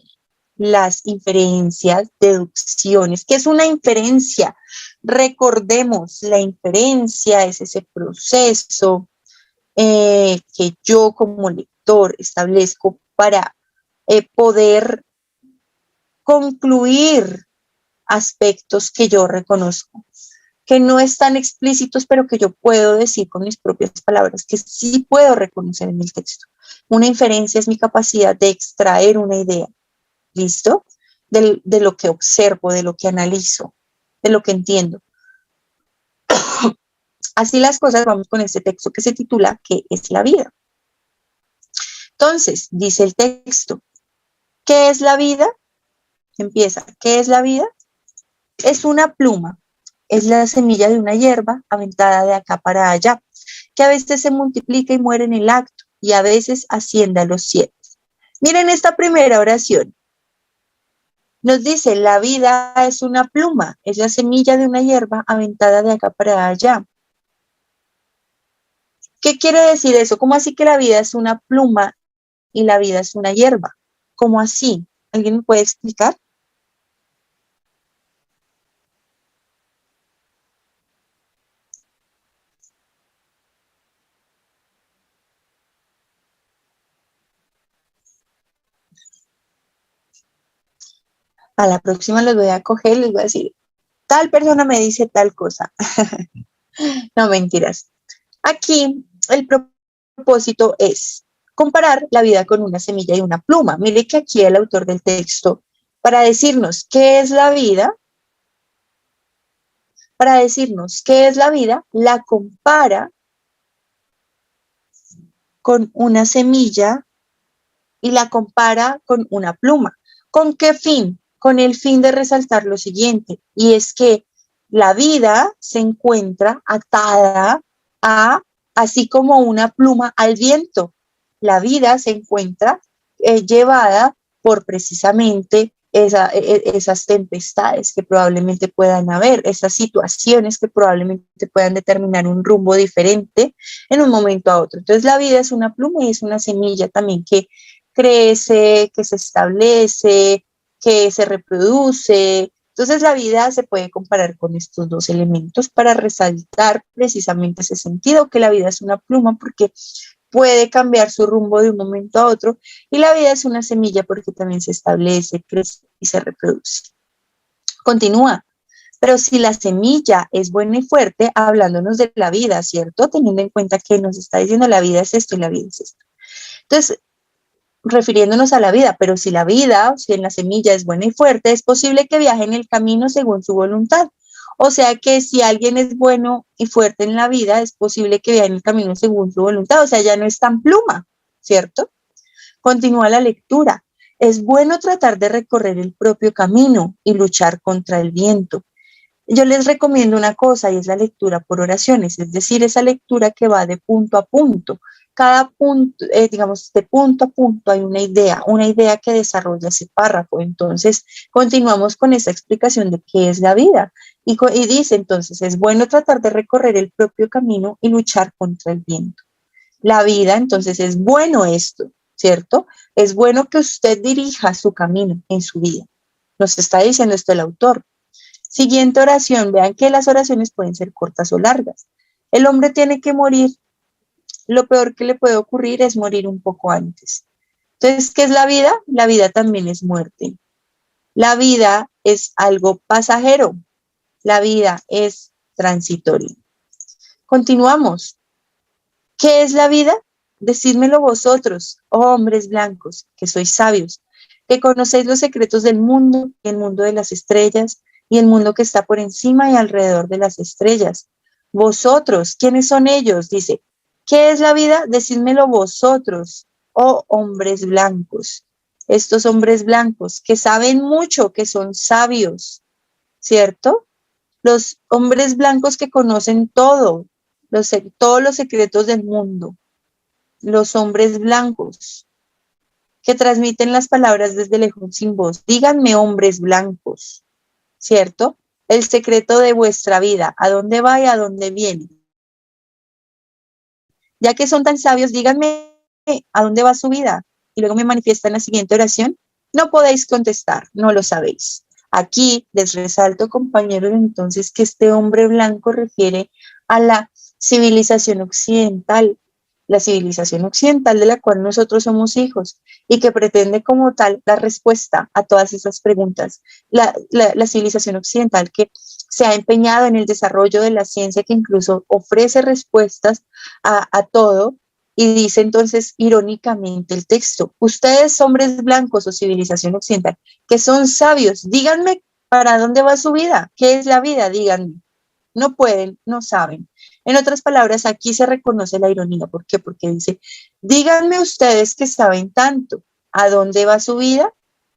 las inferencias, deducciones. ¿Qué es una inferencia? Recordemos, la inferencia es ese proceso que yo como lector establezco para poder concluir aspectos que yo reconozco. que no están explícitos, pero que yo puedo decir con mis propias palabras, que sí puedo reconocer en el texto. Una inferencia es mi capacidad de extraer una idea, ¿listo? De lo que observo, de lo que analizo, de lo que entiendo. Así las cosas, vamos con este texto que se titula ¿Qué es la vida? Entonces, dice el texto, ¿qué es la vida? Empieza, ¿qué es la vida? Es una pluma, es la semilla de una hierba aventada de acá para allá, que a veces se multiplica y muere en el acto, y a veces asciende a los cielos. Miren esta primera oración. Nos dice, la vida es una pluma, es la semilla de una hierba aventada de acá para allá. ¿Qué quiere decir eso? ¿Cómo así que la vida es una pluma y la vida es una hierba? ¿Cómo así? ¿Alguien me puede explicar? A la próxima los voy a coger, les voy a decir, tal persona me dice tal cosa. No, mentiras. Aquí el propósito es comparar la vida con una semilla y una pluma. Mire que aquí el autor del texto, para decirnos qué es la vida, la compara con una semilla y la compara con una pluma. ¿Con qué fin? Con el fin de resaltar lo siguiente, y es que la vida se encuentra atada a, así como una pluma al viento. La vida se encuentra llevada por precisamente esas tempestades que probablemente puedan haber, esas situaciones que probablemente puedan determinar un rumbo diferente en un momento a otro. Entonces la vida es una pluma y es una semilla también que crece, que se establece, que se reproduce. Entonces la vida se puede comparar con estos dos elementos para resaltar precisamente ese sentido, que la vida es una pluma porque puede cambiar su rumbo de un momento a otro, y la vida es una semilla porque también se establece, crece y se reproduce. Continúa. Pero si la semilla es buena y fuerte, hablándonos de la vida, ¿cierto? Teniendo en cuenta que nos está diciendo la vida es esto y la vida es esto. Entonces, refiriéndonos a la vida, pero si la vida, si en la semilla es buena y fuerte, es posible que viaje en el camino según su voluntad. O sea que si alguien es bueno y fuerte en la vida, es posible que viaje en el camino según su voluntad. O sea, ya no es tan pluma, ¿cierto? Continúa la lectura. Es bueno tratar de recorrer el propio camino y luchar contra el viento. Yo les recomiendo una cosa y es la lectura por oraciones, es decir, esa lectura que va de punto a punto. Cada punto, digamos, de punto a punto hay una idea que desarrolla ese párrafo. Entonces, continuamos con esa explicación de qué es la vida. Y dice, entonces, es bueno tratar de recorrer el propio camino y luchar contra el viento. La vida, entonces, es bueno esto, ¿cierto? Es bueno que usted dirija su camino en su vida. Nos está diciendo esto el autor. Siguiente oración, vean que las oraciones pueden ser cortas o largas. El hombre tiene que morir. Lo peor que le puede ocurrir es morir un poco antes. Entonces, ¿qué es la vida? La vida también es muerte. La vida es algo pasajero. La vida es transitoria. Continuamos. ¿Qué es la vida? Decídmelo vosotros, oh hombres blancos, que sois sabios, que conocéis los secretos del mundo y el mundo de las estrellas y el mundo que está por encima y alrededor de las estrellas. Vosotros, ¿quiénes son ellos? Dice, ¿qué es la vida? Decídmelo vosotros, oh hombres blancos. Estos hombres blancos que saben mucho, que son sabios, ¿cierto? Los hombres blancos que conocen todo, todos los secretos del mundo. Los hombres blancos que transmiten las palabras desde lejos sin voz. Díganme, hombres blancos, ¿cierto? El secreto de vuestra vida, a dónde va y a dónde viene. Ya que son tan sabios, díganme a dónde va su vida. Y luego me manifiesta en la siguiente oración. No podéis contestar, no lo sabéis. Aquí les resalto, compañeros, entonces que este hombre blanco refiere a la civilización occidental. la civilización occidental de la cual nosotros somos hijos y que pretende como tal dar respuesta a todas esas preguntas. La civilización occidental que se ha empeñado en el desarrollo de la ciencia, que incluso ofrece respuestas a todo, y dice entonces irónicamente el texto: ustedes, hombres blancos o civilización occidental, que son sabios, díganme para dónde va su vida, qué es la vida, díganme. No pueden, no saben. En otras palabras, aquí se reconoce la ironía. ¿Por qué? Porque dice, díganme ustedes que saben tanto, ¿a dónde va su vida?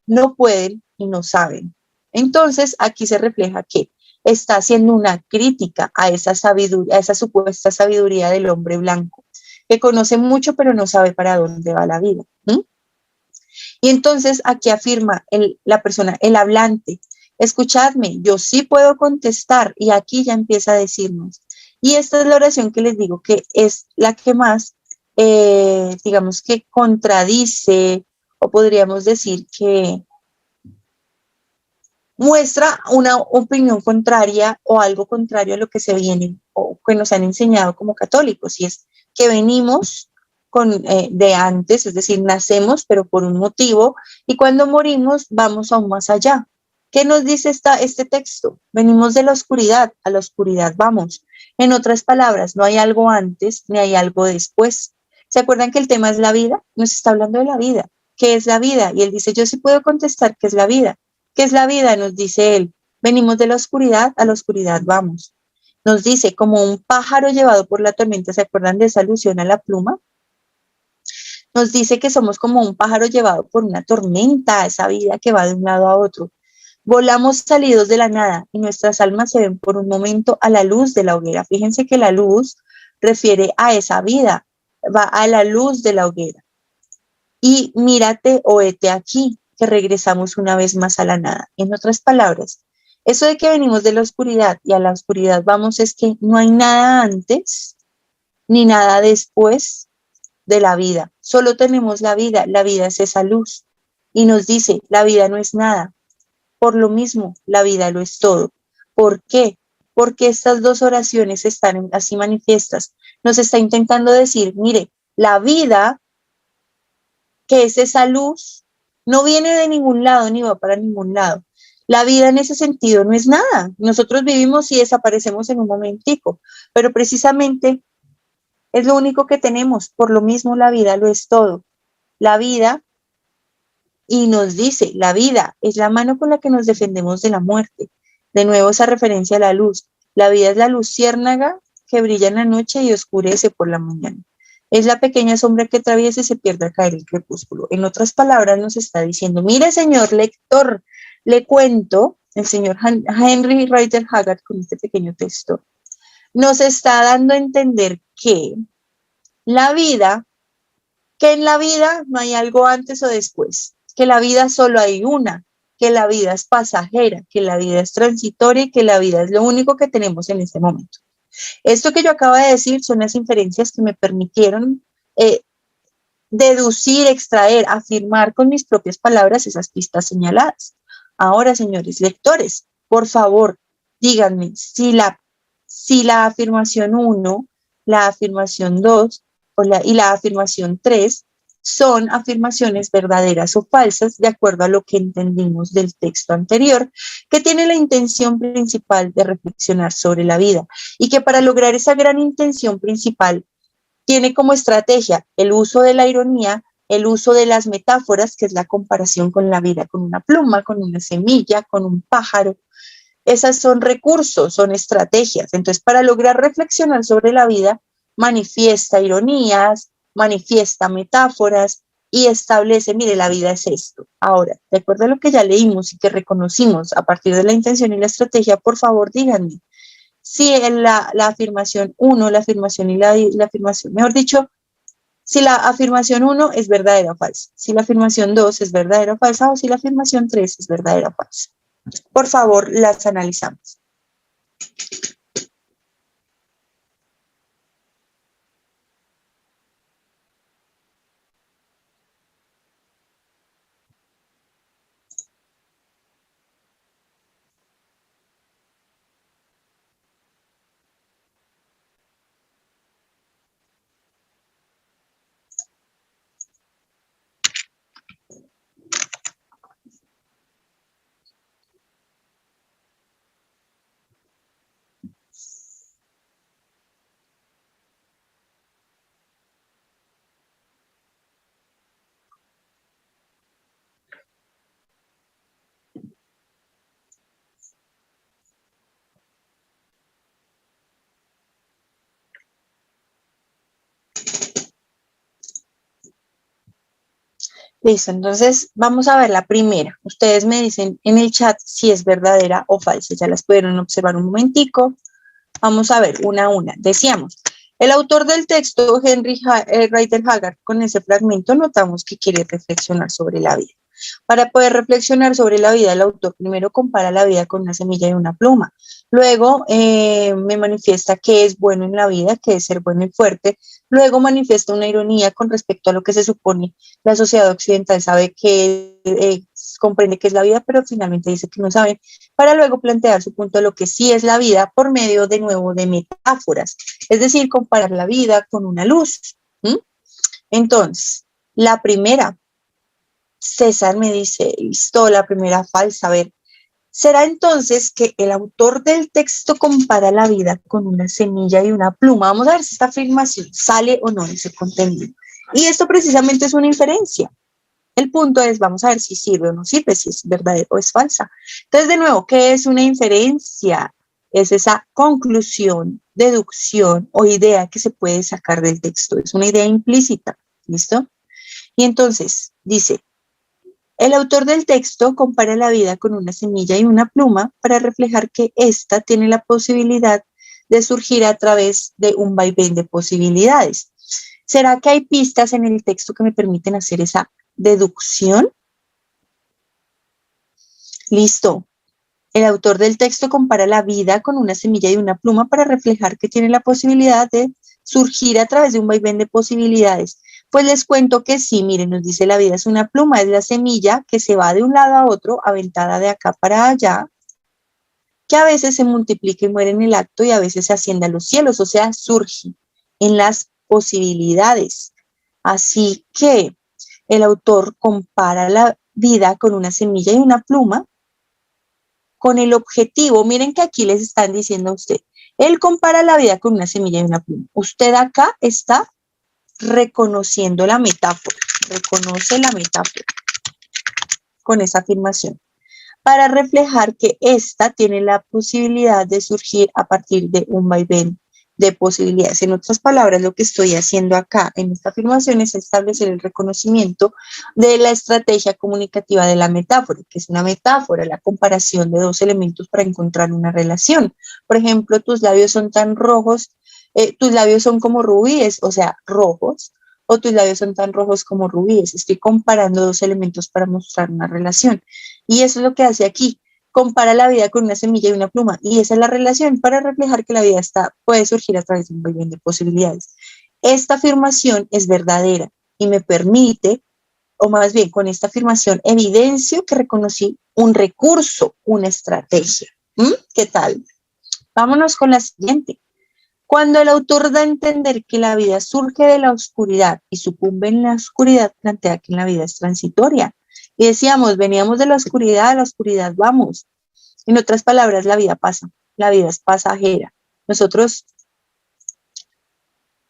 No pueden y no saben. Entonces, aquí se refleja que está haciendo una crítica a esa sabiduría, a esa supuesta sabiduría del hombre blanco, que conoce mucho pero no sabe para dónde va la vida. Y entonces aquí afirma la persona, el hablante: escuchadme, yo sí puedo contestar, y aquí ya empieza a decirnos. Y esta es la oración que les digo que es la que más, digamos que contradice, o podríamos decir que muestra una opinión contraria o algo contrario a lo que se viene o que nos han enseñado como católicos, y es que venimos de antes, es decir, nacemos pero por un motivo, y cuando morimos vamos aún más allá. ¿Qué nos dice este texto? Venimos de la oscuridad, a la oscuridad vamos. En otras palabras, no hay algo antes ni hay algo después. ¿Se acuerdan que el tema es la vida? Nos está hablando de la vida. ¿Qué es la vida? Y él dice, yo sí puedo contestar qué es la vida. ¿Qué es la vida? Nos dice él. Venimos de la oscuridad, a la oscuridad vamos. Nos dice, como un pájaro llevado por la tormenta. ¿Se acuerdan de esa alusión a la pluma? Nos dice que somos como un pájaro llevado por una tormenta, esa vida que va de un lado a otro. Volamos salidos de la nada y nuestras almas se ven por un momento a la luz de la hoguera. Fíjense que la luz refiere a esa vida, va a la luz de la hoguera. Y mírate o hete aquí, que regresamos una vez más a la nada. En otras palabras, eso de que venimos de la oscuridad y a la oscuridad vamos es que no hay nada antes ni nada después de la vida. Solo tenemos la vida es esa luz. Y nos dice, la vida no es nada. Por lo mismo, la vida lo es todo. ¿Por qué? Porque estas dos oraciones están así manifiestas. Nos está intentando decir, mire, la vida, que es esa luz, no viene de ningún lado ni va para ningún lado. La vida en ese sentido no es nada. Nosotros vivimos y desaparecemos en un momentico, pero precisamente es lo único que tenemos. Por lo mismo, la vida lo es todo. La vida, y nos dice, la vida es la mano con la que nos defendemos de la muerte. De nuevo esa referencia a la luz. La vida es la luciérnaga que brilla en la noche y oscurece por la mañana. Es la pequeña sombra que atraviesa y se pierde al caer el crepúsculo. En otras palabras nos está diciendo, mire señor lector, le cuento, el señor Henry Rider Haggard con este pequeño texto, nos está dando a entender que la vida, que en la vida no hay algo antes o después, que la vida solo hay una, que la vida es pasajera, que la vida es transitoria y que la vida es lo único que tenemos en este momento. Esto que yo acabo de decir son las inferencias que me permitieron deducir, extraer, afirmar con mis propias palabras esas pistas señaladas. Ahora, señores lectores, por favor, díganme si la afirmación 1, la afirmación 2 y la afirmación 3 son afirmaciones verdaderas o falsas de acuerdo a lo que entendimos del texto anterior, que tiene la intención principal de reflexionar sobre la vida, y que para lograr esa gran intención principal tiene como estrategia el uso de la ironía, el uso de las metáforas, que es la comparación con la vida, con una pluma, con una semilla, con un pájaro. Esas son recursos, son estrategias. Entonces, para lograr reflexionar sobre la vida, manifiesta ironías, manifiesta metáforas y establece, mire, la vida es esto. Ahora, de acuerdo a lo que ya leímos y que reconocimos a partir de la intención y la estrategia, por favor, díganme si en la afirmación 1, la afirmación y la afirmación, mejor dicho, si la afirmación 1 es verdadera o falsa, si la afirmación 2 es verdadera o falsa, o si la afirmación 3 es verdadera o falsa. Por favor, las analizamos. Listo, entonces vamos a ver la primera. Ustedes me dicen en el chat si es verdadera o falsa. Ya las pudieron observar un momentico. Vamos a ver una a una. Decíamos, el autor del texto, Rider Haggard, con ese fragmento notamos que quiere reflexionar sobre la vida. Para poder reflexionar sobre la vida, el autor primero compara la vida con una semilla y una pluma. Luego me manifiesta qué es bueno en la vida, qué es ser bueno y fuerte. Luego manifiesta una ironía con respecto a lo que se supone la sociedad occidental sabe que comprende que es la vida, pero finalmente dice que no saben, para luego plantear su punto de lo que sí es la vida por medio de nuevo de metáforas, es decir, comparar la vida con una luz. Entonces, la primera, César me dice, listo, la primera falsa, a ver, ¿será entonces que el autor del texto compara la vida con una semilla y una pluma? Vamos a ver si esta afirmación sale o no de ese contenido. Y esto precisamente es una inferencia. El punto es, vamos a ver si sirve o no sirve, si es verdadero o es falsa. Entonces, de nuevo, ¿qué es una inferencia? Es esa conclusión, deducción o idea que se puede sacar del texto. Es una idea implícita, ¿listo? Y entonces, dice, el autor del texto compara la vida con una semilla y una pluma para reflejar que ésta tiene la posibilidad de surgir a través de un vaivén de posibilidades. ¿Será que hay pistas en el texto que me permiten hacer esa deducción? Listo. El autor del texto compara la vida con una semilla y una pluma para reflejar que tiene la posibilidad de surgir a través de un vaivén de posibilidades. Pues les cuento que sí, miren, nos dice la vida es una pluma, es la semilla que se va de un lado a otro, aventada de acá para allá, que a veces se multiplica y muere en el acto y a veces se asciende a los cielos, o sea, surge en las posibilidades. Así que el autor compara la vida con una semilla y una pluma con el objetivo, miren que aquí les están diciendo a usted, él compara la vida con una semilla y una pluma. Usted acá está reconociendo la metáfora, reconoce la metáfora con esa afirmación, para reflejar que ésta tiene la posibilidad de surgir a partir de un vaivén de posibilidades. En otras palabras, lo que estoy haciendo acá en esta afirmación es establecer el reconocimiento de la estrategia comunicativa de la metáfora, que es una metáfora, la comparación de dos elementos para encontrar una relación. Por ejemplo, tus labios son tan rojos, tus labios son como rubíes, o sea, rojos, o tus labios son tan rojos como rubíes. Estoy comparando dos elementos para mostrar una relación. Y eso es lo que hace aquí. Compara la vida con una semilla y una pluma. Y esa es la relación para reflejar que la vida puede surgir a través de un vaivén de posibilidades. Esta afirmación es verdadera y me permite, o más bien con esta afirmación, evidencio que reconocí un recurso, una estrategia. ¿Qué tal? Vámonos con la siguiente. Cuando el autor da a entender que la vida surge de la oscuridad y sucumbe en la oscuridad, plantea que la vida es transitoria. Y decíamos, veníamos de la oscuridad, a la oscuridad vamos. En otras palabras, la vida pasa, la vida es pasajera. Nosotros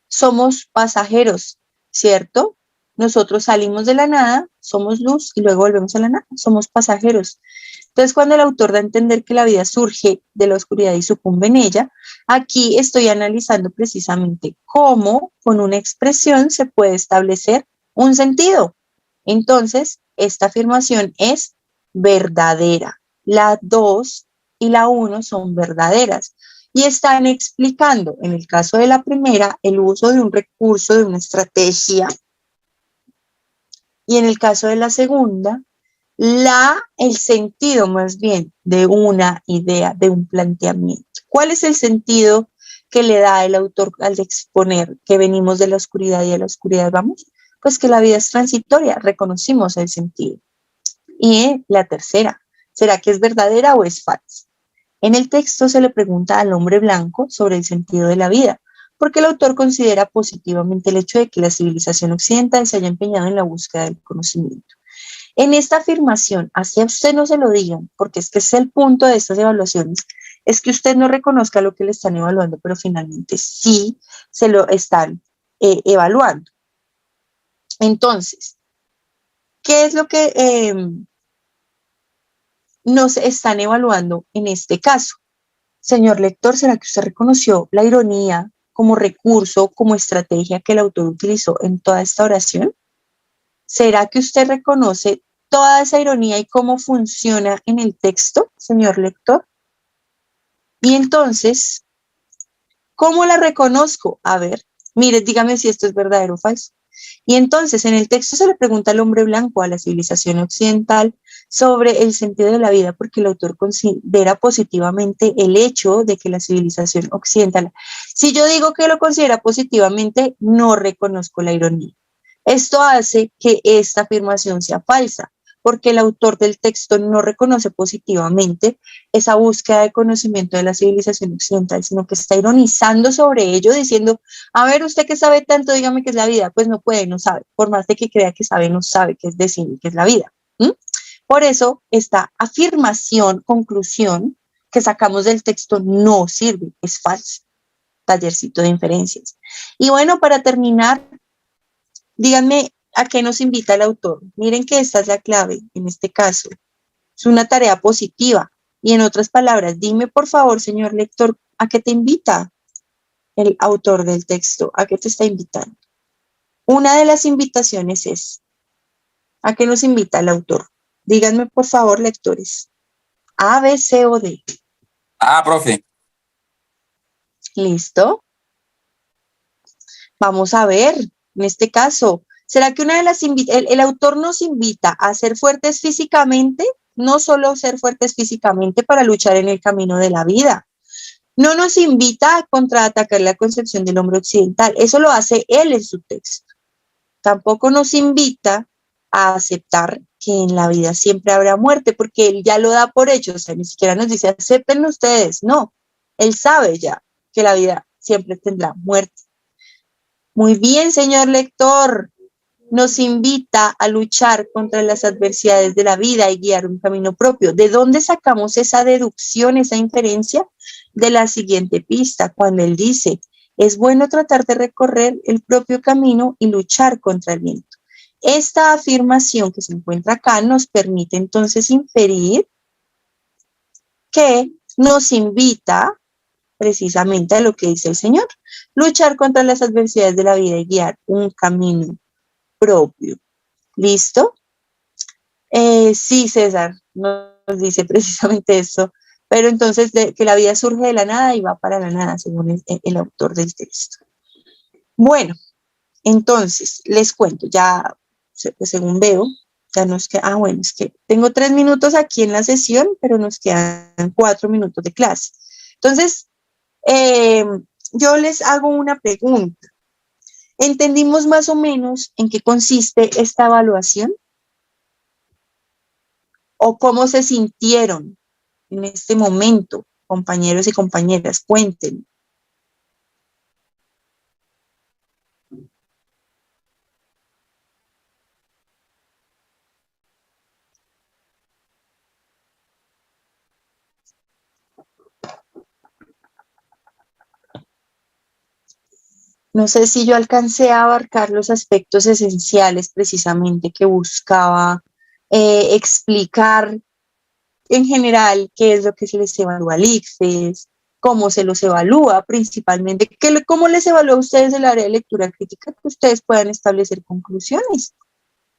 somos pasajeros, ¿cierto? Nosotros salimos de la nada, somos luz y luego volvemos a la nada, somos pasajeros. Entonces, cuando el autor da a entender que la vida surge de la oscuridad y sucumbe en ella, aquí estoy analizando precisamente cómo con una expresión se puede establecer un sentido. Entonces, esta afirmación es verdadera. La 2 y la 1 son verdaderas y están explicando, en el caso de la primera, el uso de un recurso, de una estrategia, y en el caso de la segunda, el sentido más bien de una idea, de un planteamiento. ¿Cuál es el sentido que le da el autor al exponer que venimos de la oscuridad y a la oscuridad vamos? Pues que la vida es transitoria, reconocimos el sentido. Y la tercera, ¿será que es verdadera o es falsa? En el texto se le pregunta al hombre blanco sobre el sentido de la vida, porque el autor considera positivamente el hecho de que la civilización occidental se haya empeñado en la búsqueda del conocimiento. En esta afirmación, así a usted no se lo digan, porque es que es el punto de estas evaluaciones, es que usted no reconozca lo que le están evaluando, pero finalmente sí se lo están evaluando. Entonces, ¿qué es lo que nos están evaluando en este caso? Señor lector, ¿será que usted reconoció la ironía como recurso, como estrategia que el autor utilizó en toda esta oración? ¿Será que usted reconoce toda esa ironía y cómo funciona en el texto, señor lector? Y entonces, ¿cómo la reconozco? A ver, mire, dígame si esto es verdadero o falso. Y entonces, en el texto se le pregunta al hombre blanco, a la civilización occidental, sobre el sentido de la vida, porque el autor considera positivamente el hecho de que la civilización occidental, si yo digo que lo considera positivamente, no reconozco la ironía. Esto hace que esta afirmación sea falsa, porque el autor del texto no reconoce positivamente esa búsqueda de conocimiento de la civilización occidental, sino que está ironizando sobre ello, diciendo, a ver, usted que sabe tanto, dígame qué es la vida. Pues no puede, no sabe. Por más de que crea que sabe, no sabe qué es decir qué es la vida. ¿Mm? Por eso, esta afirmación, conclusión que sacamos del texto no sirve, es falsa. Tallercito de inferencias. Y bueno, para terminar, díganme a qué nos invita el autor. Miren que esta es la clave en este caso. Es una tarea positiva. Y en otras palabras, dime por favor, señor lector, ¿a qué te invita el autor del texto? ¿A qué te está invitando? Una de las invitaciones es, ¿a qué nos invita el autor? Díganme por favor, lectores. A, B, C o D. Ah, profe. ¿Listo? Vamos a ver, en este caso, ¿será que una de las el autor nos invita a ser fuertes físicamente? No solo ser fuertes físicamente para luchar en el camino de la vida. No nos invita a contraatacar la concepción del hombre occidental. Eso lo hace él en su texto. Tampoco nos invita a aceptar que en la vida siempre habrá muerte, porque él ya lo da por hecho. O sea, ni siquiera nos dice, acepten ustedes. No, él sabe ya que la vida siempre tendrá muerte. Muy bien, señor lector. Nos invita a luchar contra las adversidades de la vida y guiar un camino propio. ¿De dónde sacamos esa deducción, esa inferencia? De la siguiente pista, cuando él dice, es bueno tratar de recorrer el propio camino y luchar contra el viento. Esta afirmación que se encuentra acá nos permite entonces inferir que nos invita precisamente a lo que dice el Señor, luchar contra las adversidades de la vida y guiar un camino propio. ¿Listo? Sí, César, nos dice precisamente eso, pero entonces que la vida surge de la nada y va para la nada, según el autor del texto. Bueno, entonces, les cuento, ya según veo, ya nos queda, bueno, es que tengo 3 minutos aquí en la sesión, pero nos quedan 4 minutos de clase. Entonces, yo les hago una pregunta. ¿Entendimos más o menos en qué consiste esta evaluación? ¿O cómo se sintieron en este momento, compañeros y compañeras? Cuenten. No sé si yo alcancé a abarcar los aspectos esenciales precisamente que buscaba explicar en general qué es lo que se les evalúa al ICFES, cómo se los evalúa principalmente, cómo les evalúa a ustedes el área de lectura crítica, que ustedes puedan establecer conclusiones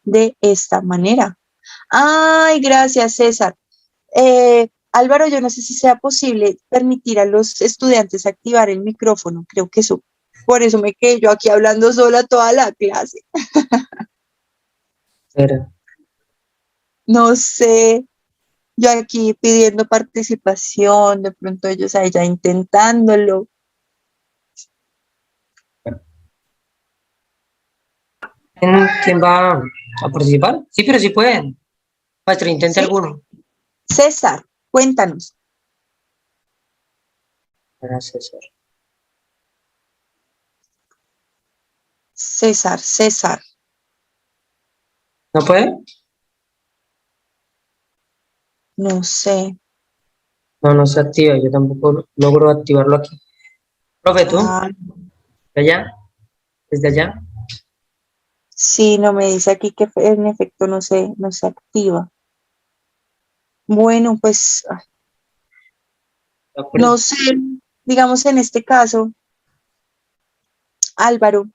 de esta manera. Ay, gracias, César. Álvaro, yo no sé si sea posible permitir a los estudiantes activar el micrófono, creo que eso, por eso me quedé yo aquí hablando sola toda la clase. Pero, No sé, yo aquí pidiendo participación, de pronto ellos ahí ya intentándolo. ¿quién va a participar? Sí, pero sí pueden. Maestro, intente ¿Sí? alguno. César, cuéntanos. Gracias, César. César. ¿No puede? No sé. No, no se activa. Yo tampoco logro activarlo aquí. Profe, ¿tú? Ah, ¿De allá? ¿Desde allá? sí, no me dice aquí que en efecto no se activa. Bueno, pues no sé, digamos en este caso, Álvaro,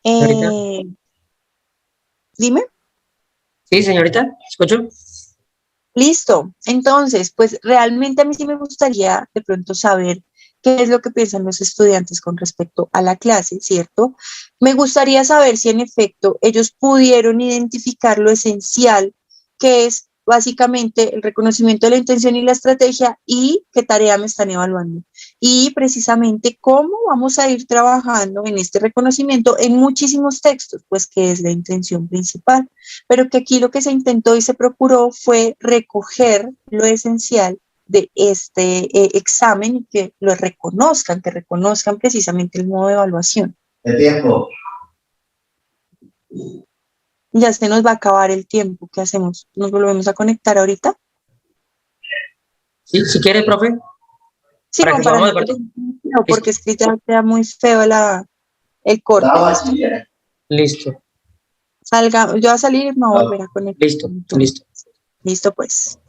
Ahorita. eh, Dime. Sí, señorita, escucho. Listo. Entonces, pues realmente a mí sí me gustaría de pronto saber qué es lo que piensan los estudiantes con respecto a la clase, ¿cierto? Me gustaría saber si en efecto ellos pudieron identificar lo esencial, que es básicamente el reconocimiento de la intención y la estrategia y qué tarea me están evaluando. Y precisamente cómo vamos a ir trabajando en este reconocimiento en muchísimos textos, pues que es la intención principal, pero que aquí lo que se intentó y se procuró fue recoger lo esencial de este examen y que que reconozcan precisamente el modo de evaluación. El tiempo. Ya se nos va a acabar el tiempo. ¿Qué hacemos? ¿Nos volvemos a conectar ahorita? Sí, si quiere, profe, Sí, para como que para podamos no, debatir. porque es que ya queda muy feo el corte. Listo, Salga, yo voy a salir y me voy a volver a conectar. listo, listo. Listo, pues.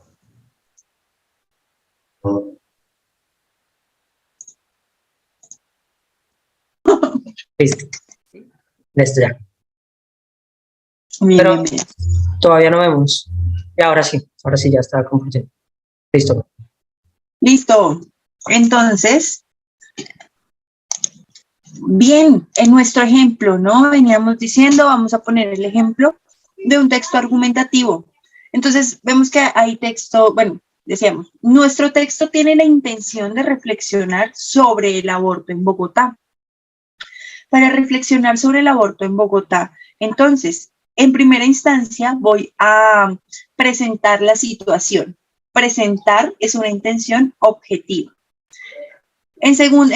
Listo. Listo ya. Bien, Pero bien, bien. todavía no vemos. Y ahora sí ya está compartiendo. Listo. Listo. Entonces, bien, en nuestro ejemplo, ¿no? Veníamos diciendo, vamos a poner el ejemplo de un texto argumentativo. Entonces, vemos que hay texto, bueno, decíamos, nuestro texto tiene la intención de reflexionar sobre el aborto en Bogotá. Para reflexionar sobre el aborto en Bogotá, entonces, en primera instancia voy a presentar la situación. Presentar es una intención objetiva. En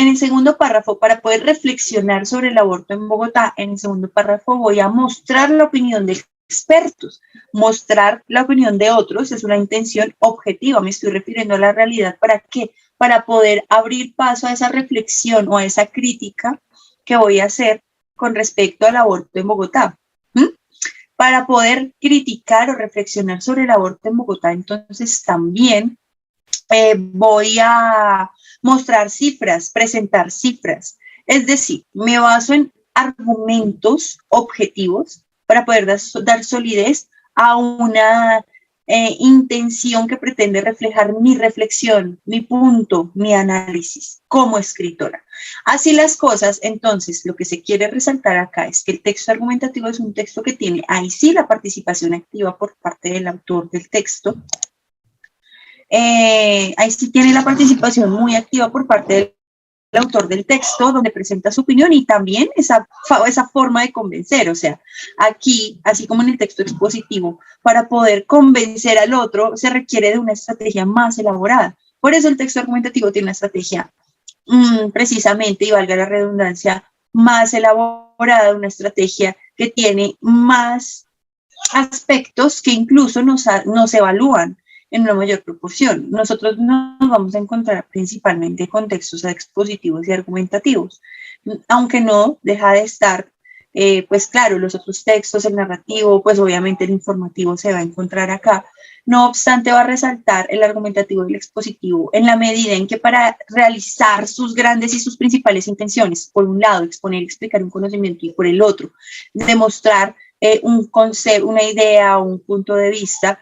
el segundo párrafo, para poder reflexionar sobre el aborto en Bogotá, en el segundo párrafo voy a mostrar la opinión de expertos. Mostrar la opinión de otros es una intención objetiva. Me estoy refiriendo a la realidad. ¿Para qué? Para poder abrir paso a esa reflexión o a esa crítica que voy a hacer con respecto al aborto en Bogotá. Para poder criticar o reflexionar sobre el aborto en Bogotá, entonces también voy a mostrar cifras, presentar cifras. Es decir, me baso en argumentos objetivos para poder dar solidez a una intención que pretende reflejar mi reflexión, mi punto, mi análisis como escritora. Así las cosas, entonces, lo que se quiere resaltar acá es que el texto argumentativo es un texto que tiene ahí sí la participación activa por parte del autor del texto. Ahí sí tiene la participación muy activa por parte del autor del texto, donde presenta su opinión y también esa forma de convencer. O sea, aquí, así como en el texto expositivo, para poder convencer al otro se requiere de una estrategia más elaborada. Por eso el texto argumentativo tiene una estrategia precisamente, y valga la redundancia, más elaborada, una estrategia que tiene más aspectos que incluso nos evalúan en una mayor proporción. Nosotros nos vamos a encontrar principalmente con textos expositivos y argumentativos, aunque no deja de estar, pues claro, los otros textos, el narrativo, pues obviamente el informativo se va a encontrar acá. No obstante, va a resaltar el argumentativo y el expositivo en la medida en que para realizar sus grandes y sus principales intenciones, por un lado, exponer y explicar un conocimiento y por el otro, demostrar un concepto, una idea o un punto de vista.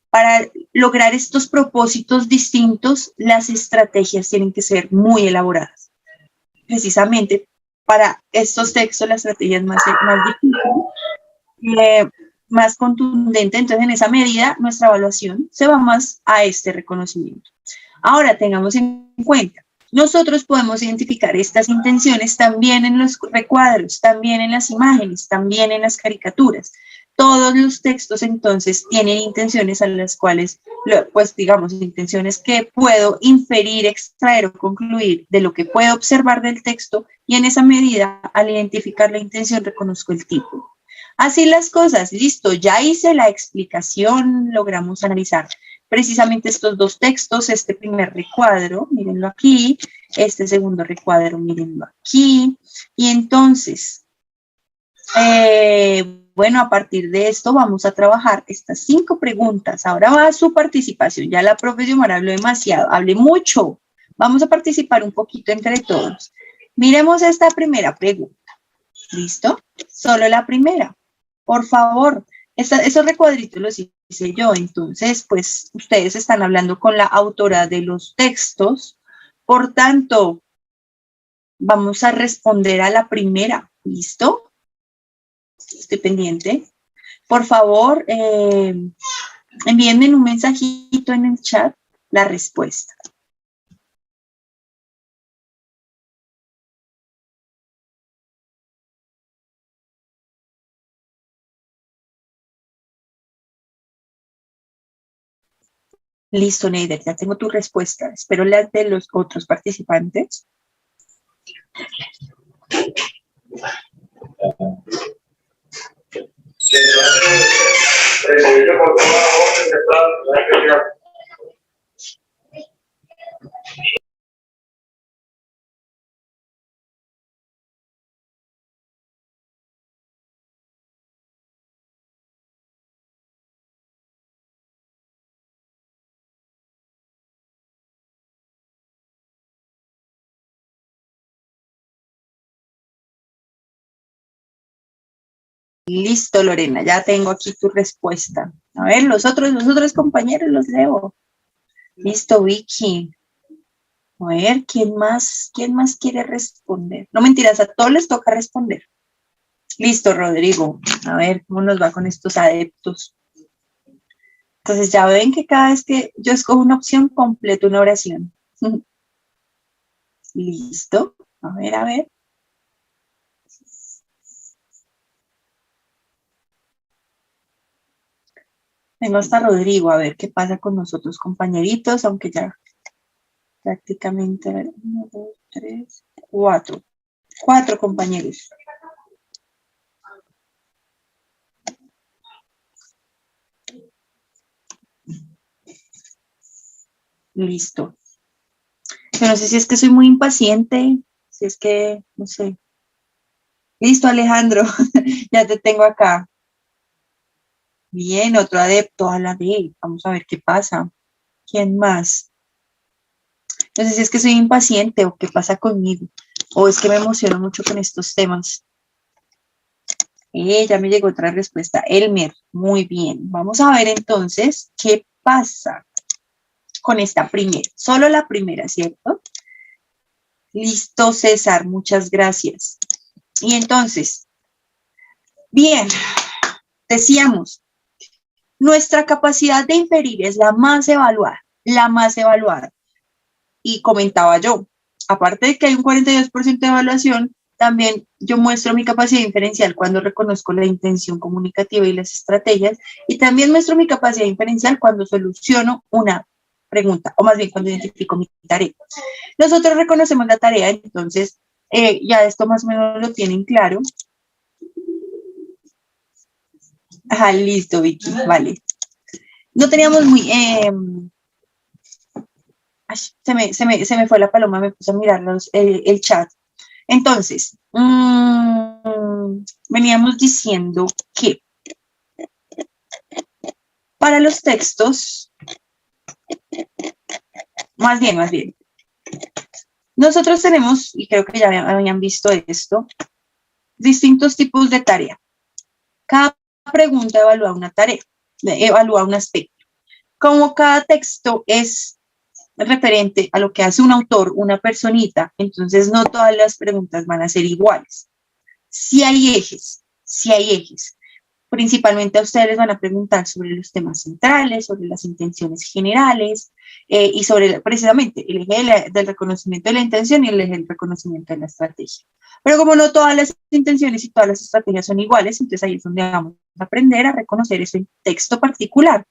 Para lograr estos propósitos distintos, las estrategias tienen que ser muy elaboradas. Precisamente para estos textos, la estrategia es más difícil, más contundente. Entonces, en esa medida, nuestra evaluación se va más a este reconocimiento. Ahora, tengamos en cuenta, nosotros podemos identificar estas intenciones también en los recuadros, también en las imágenes, también en las caricaturas. Todos los textos entonces tienen intenciones a las cuales, pues digamos, intenciones que puedo inferir, extraer o concluir de lo que puedo observar del texto y en esa medida, al identificar la intención, reconozco el tipo. Así las cosas, listo, ya hice la explicación, logramos analizar precisamente estos dos textos, este primer recuadro, mírenlo aquí, este segundo recuadro, mírenlo aquí, y entonces, bueno, a partir de esto vamos a trabajar estas 5 preguntas. Ahora va su participación. Ya la profe Xiomara habló demasiado, hablé mucho. Vamos a participar un poquito entre todos. Miremos esta primera pregunta. ¿Listo? Solo la primera. Por favor, esos recuadritos los hice yo, entonces, pues, ustedes están hablando con la autora de los textos, por tanto, vamos a responder a la primera, ¿listo? Estoy pendiente. Por favor, envíenme un mensajito en el chat la respuesta. Listo, Neider, ya tengo tu respuesta. Espero las de los otros participantes. Listo, Lorena, ya tengo aquí tu respuesta. A ver, los otros compañeros los leo. Listo, Vicky. A ver, ¿quién más quiere responder? No mentiras, a todos les toca responder. Listo, Rodrigo. A ver, ¿cómo nos va con estos adeptos? Entonces ya ven que cada vez que yo escojo una opción, completo una oración. Listo. A ver, a ver. Tengo hasta Rodrigo, a ver qué pasa con nosotros, compañeritos, aunque ya prácticamente, a ver, 1, 2, 3, 4. 4 compañeros. Listo. Yo no sé si es que soy muy impaciente, si es que, no sé. Listo, Alejandro, ya te tengo acá. Bien, otro adepto a la D. Vamos a ver qué pasa. ¿Quién más? No sé si es que soy impaciente o qué pasa conmigo. O es que me emociono mucho con estos temas. Ya me llegó otra respuesta. Elmer, muy bien. Vamos a ver entonces qué pasa con esta primera. Solo la primera, ¿cierto? Listo, César, muchas gracias. Y entonces, bien, decíamos, nuestra capacidad de inferir es la más evaluada, la más evaluada. Y comentaba yo, aparte de que hay un 42% de evaluación, también yo muestro mi capacidad inferencial cuando reconozco la intención comunicativa y las estrategias, y también muestro mi capacidad inferencial cuando soluciono una pregunta, o más bien cuando identifico mi tarea. Nosotros reconocemos la tarea, entonces ya esto más o menos lo tienen claro. Ajá, listo, Vicky, vale. No teníamos muy... ay, se me fue la paloma, me puse a mirar el chat. Entonces, veníamos diciendo que para los textos, más bien, nosotros tenemos, y creo que ya habían visto esto, distintos tipos de tarea. Cada pregunta evalúa una tarea, evalúa un aspecto. Como cada texto es referente a lo que hace un autor, una personita, entonces no todas las preguntas van a ser iguales. Si hay ejes. Principalmente a ustedes les van a preguntar sobre los temas centrales, sobre las intenciones generales y sobre precisamente el eje del reconocimiento de la intención y el eje del reconocimiento de la estrategia. Pero como no todas las intenciones y todas las estrategias son iguales, entonces ahí es donde vamos a aprender a reconocer ese texto particular.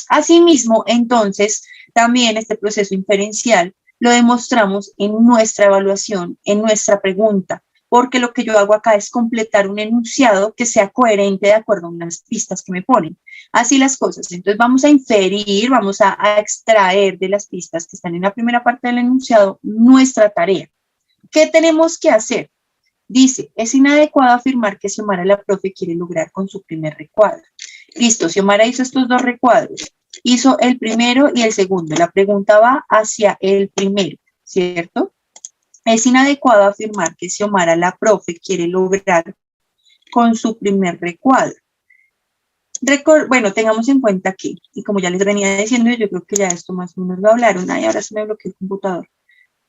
Asimismo, entonces, también este proceso inferencial lo demostramos en nuestra evaluación, en nuestra pregunta, porque lo que yo hago acá es completar un enunciado que sea coherente de acuerdo a unas pistas que me ponen. Así las cosas. Entonces vamos a inferir, vamos a extraer de las pistas que están en la primera parte del enunciado nuestra tarea. ¿Qué tenemos que hacer? Dice, es inadecuado afirmar que Xiomara la profe quiere lograr con su primer recuadro. Listo, Xiomara hizo estos dos recuadros. Hizo el primero y el segundo. La pregunta va hacia el primero, ¿cierto? Es inadecuado afirmar que Xiomara la profe quiere lograr con su primer recuadro. Bueno, tengamos en cuenta que, y como ya les venía diciendo, yo creo que ya esto más o menos lo hablaron, ay, ahora se me bloqueó el computador,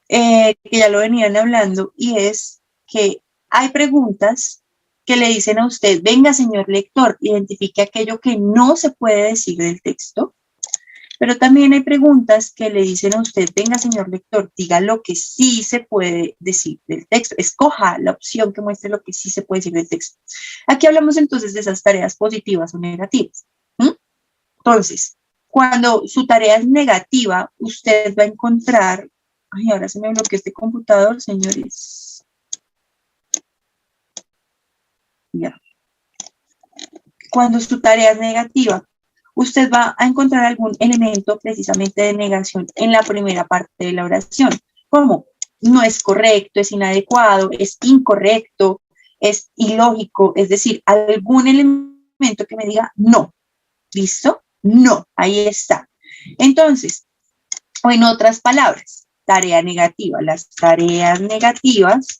que ya lo venían hablando, y es que hay preguntas que le dicen a usted, venga, señor lector, identifique aquello que no se puede decir del texto, pero también hay preguntas que le dicen a usted, venga, señor lector, diga lo que sí se puede decir del texto, escoja la opción que muestre lo que sí se puede decir del texto. Aquí hablamos entonces de esas tareas positivas o negativas. Entonces, cuando su tarea es negativa, usted va a encontrar, ay, ahora se me bloqueó este computador, señores. Ya. Cuando su tarea es negativa, usted va a encontrar algún elemento precisamente de negación en la primera parte de la oración, como no es correcto, es inadecuado, es incorrecto, es ilógico, es decir, algún elemento que me diga no. ¿Listo? No, ahí está. Entonces, o en otras palabras, tarea negativa. Las tareas negativas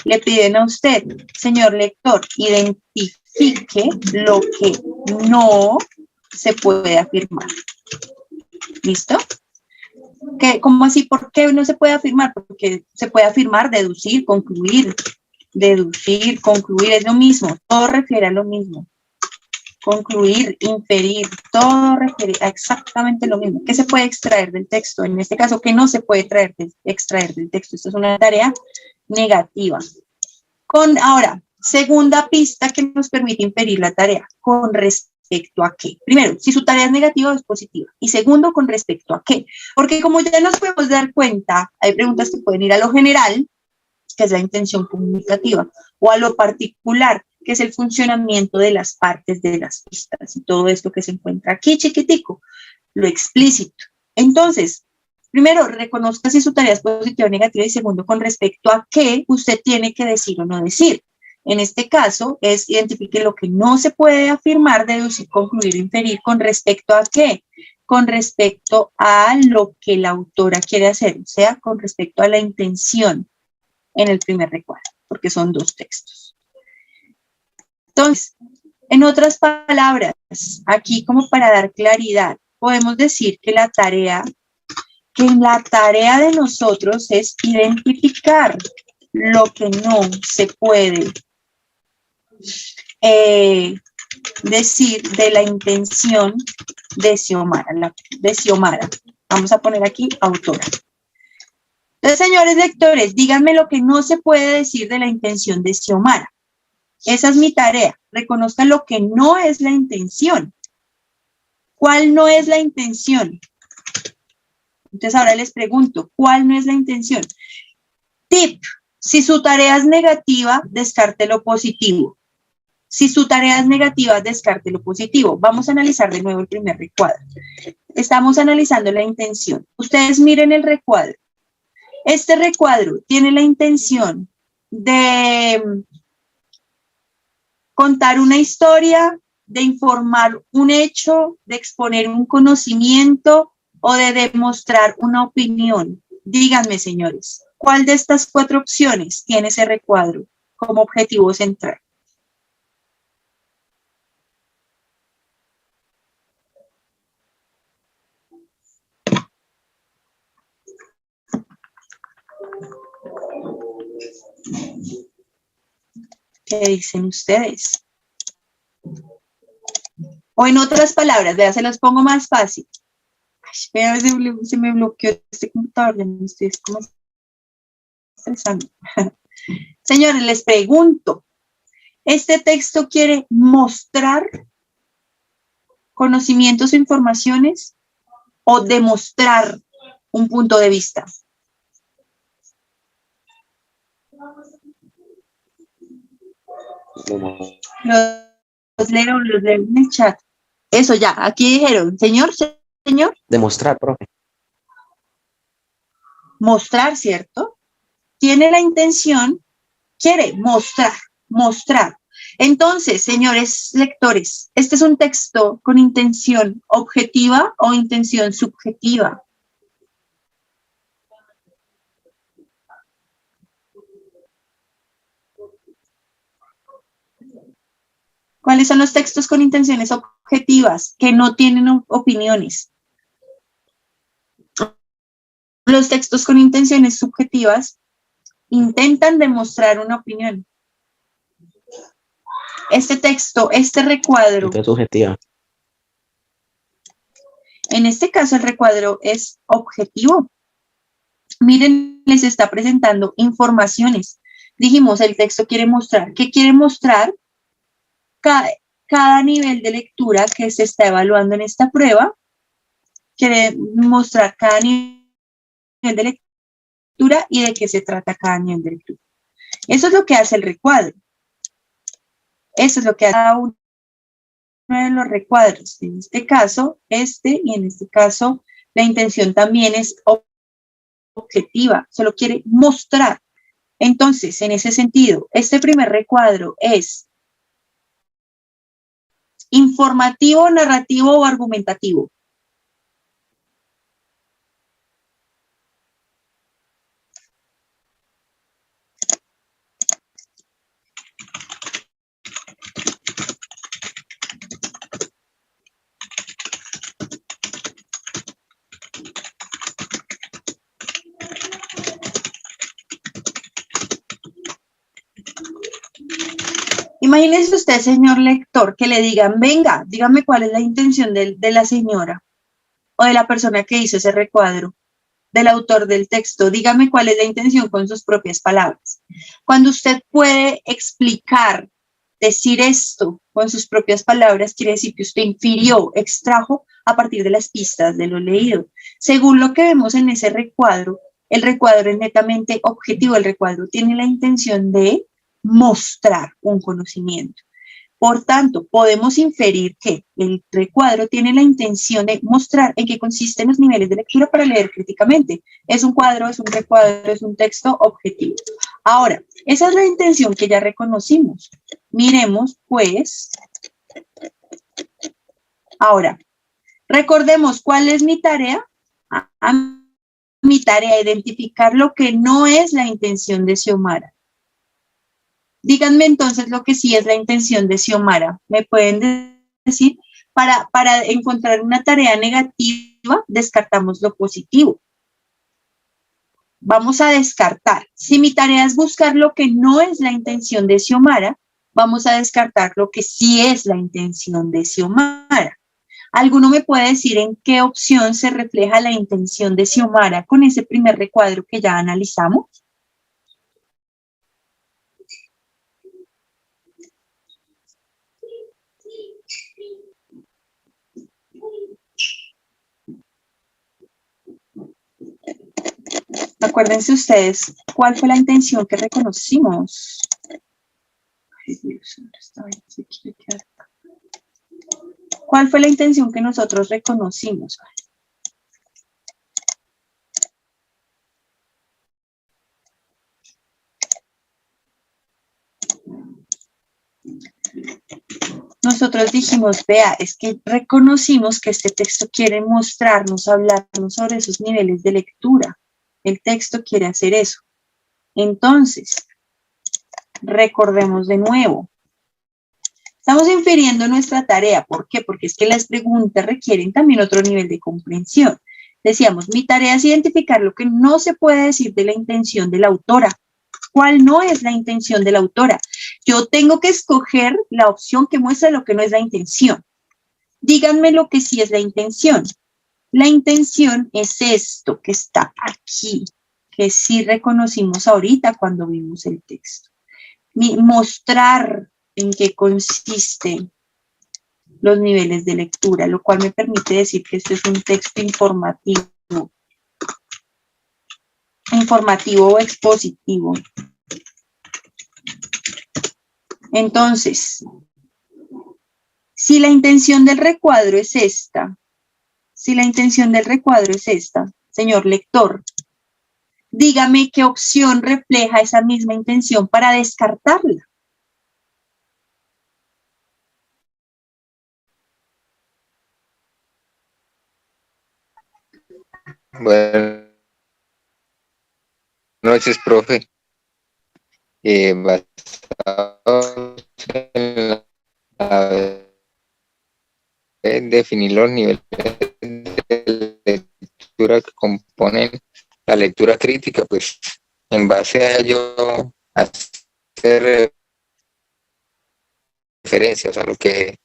le piden a usted, señor lector, identifique lo que no se puede afirmar. ¿Listo? ¿Cómo así? ¿Por qué no se puede afirmar? Porque se puede afirmar, deducir, concluir, es lo mismo, todo refiere a lo mismo. Concluir, inferir, todo refiere a exactamente lo mismo. ¿Qué se puede extraer del texto? En este caso, ¿qué no se puede extraer del texto? Esto es una tarea negativa. Ahora, segunda pista que nos permite inferir la tarea. ¿Con respecto a qué? Primero, si su tarea es negativa o es positiva. Y segundo, ¿con respecto a qué? Porque como ya nos podemos dar cuenta, hay preguntas que pueden ir a lo general, que es la intención comunicativa, o a lo particular, que es el funcionamiento de las partes de las pistas y todo esto que se encuentra aquí chiquitico, lo explícito. Entonces, primero, reconozca si su tarea es positiva o negativa y segundo, con respecto a qué usted tiene que decir o no decir. En este caso, es identifique lo que no se puede afirmar, deducir, concluir o inferir con respecto a qué. Con respecto a lo que la autora quiere hacer, o sea, con respecto a la intención en el primer recuadro, porque son dos textos. Entonces, en otras palabras, aquí como para dar claridad, podemos decir que la tarea de nosotros es identificar lo que no se puede decir de la intención de Xiomara. Vamos a poner aquí autora. Entonces, señores lectores, díganme lo que no se puede decir de la intención de Xiomara. Esa es mi tarea. Reconozcan lo que no es la intención. ¿Cuál no es la intención? Entonces, ahora les pregunto, ¿cuál no es la intención? Tip, si su tarea es negativa, descarte lo positivo. Si su tarea es negativa, descarte lo positivo. Vamos a analizar de nuevo el primer recuadro. Estamos analizando la intención. Ustedes miren el recuadro. Este recuadro tiene la intención de contar una historia, de informar un hecho, de exponer un conocimiento o de demostrar una opinión. Díganme, señores, ¿cuál de estas 4 opciones tiene ese recuadro como objetivo central? ¿Qué dicen ustedes? O en otras palabras, vean, se las pongo más fácil. Ay, se me bloqueó este computador, ya me estoy como estresando. Señores, les pregunto, ¿este texto quiere mostrar conocimientos o informaciones o demostrar un punto de vista? Los leo en el chat. Eso ya, aquí dijeron, señor. Demostrar, profe. Mostrar, ¿cierto? Tiene la intención, quiere mostrar. Entonces, señores lectores, este es un texto con intención objetiva o intención subjetiva. ¿Cuáles son los textos con intenciones objetivas que no tienen opiniones? Los textos con intenciones subjetivas intentan demostrar una opinión. Este texto, este recuadro, Entonces, subjetiva. en este caso el recuadro es objetivo. Miren, les está presentando informaciones. Dijimos, el texto quiere mostrar. ¿Qué quiere mostrar? Cada nivel de lectura que se está evaluando en esta prueba quiere mostrar cada nivel de lectura y de qué se trata cada nivel de lectura. Eso es lo que hace el recuadro. Eso es lo que hace cada uno de los recuadros. En este caso, y en este caso, la intención también es objetiva, solo quiere mostrar. Entonces, en ese sentido, este primer recuadro es informativo, narrativo o argumentativo. Imagínese usted, señor lector, que le digan, venga, dígame cuál es la intención de la señora o de la persona que hizo ese recuadro, del autor del texto, dígame cuál es la intención con sus propias palabras. Cuando usted puede explicar, decir esto con sus propias palabras, quiere decir que usted infirió, extrajo a partir de las pistas de lo leído. Según lo que vemos en ese recuadro, el recuadro es netamente objetivo, el recuadro tiene la intención de mostrar un conocimiento. Por tanto, podemos inferir que el recuadro tiene la intención de mostrar en qué consisten los niveles de lectura para leer críticamente. Es un cuadro, es un recuadro, es un texto objetivo. Ahora, esa es la intención que ya reconocimos. Miremos, pues, ahora, recordemos cuál es mi tarea. Mi tarea, identificar lo que no es la intención de Xiomara. Díganme entonces lo que sí es la intención de Xiomara. ¿Me pueden decir? Para encontrar una tarea negativa, descartamos lo positivo. Vamos a descartar. Si mi tarea es buscar lo que no es la intención de Xiomara, vamos a descartar lo que sí es la intención de Xiomara. ¿Alguno me puede decir en qué opción se refleja la intención de Xiomara con ese primer recuadro que ya analizamos? Acuérdense ustedes, ¿cuál fue la intención que reconocimos? Ay, Dios, esta vaina se quiere quedar acá. ¿Cuál fue la intención que nosotros reconocimos? Nosotros dijimos, vea, es que reconocimos que este texto quiere mostrarnos, hablarnos sobre esos niveles de lectura. El texto quiere hacer eso. Entonces, recordemos de nuevo. Estamos infiriendo nuestra tarea. ¿Por qué? Porque es que las preguntas requieren también otro nivel de comprensión. Decíamos, mi tarea es identificar lo que no se puede decir de la intención de la autora. ¿Cuál no es la intención de la autora? Yo tengo que escoger la opción que muestra lo que no es la intención. Díganme lo que sí es la intención. La intención es esto que está aquí, que sí reconocimos ahorita cuando vimos el texto. Mostrar en qué consisten los niveles de lectura, lo cual me permite decir que esto es un texto informativo. Informativo o expositivo. Entonces, si la intención del recuadro es esta, señor lector, dígame qué opción refleja esa misma intención para descartarla. Buenas noches, profe. Basado en la definir los niveles de lectura que componen la lectura crítica, pues en base a ello hacer referencias a lo que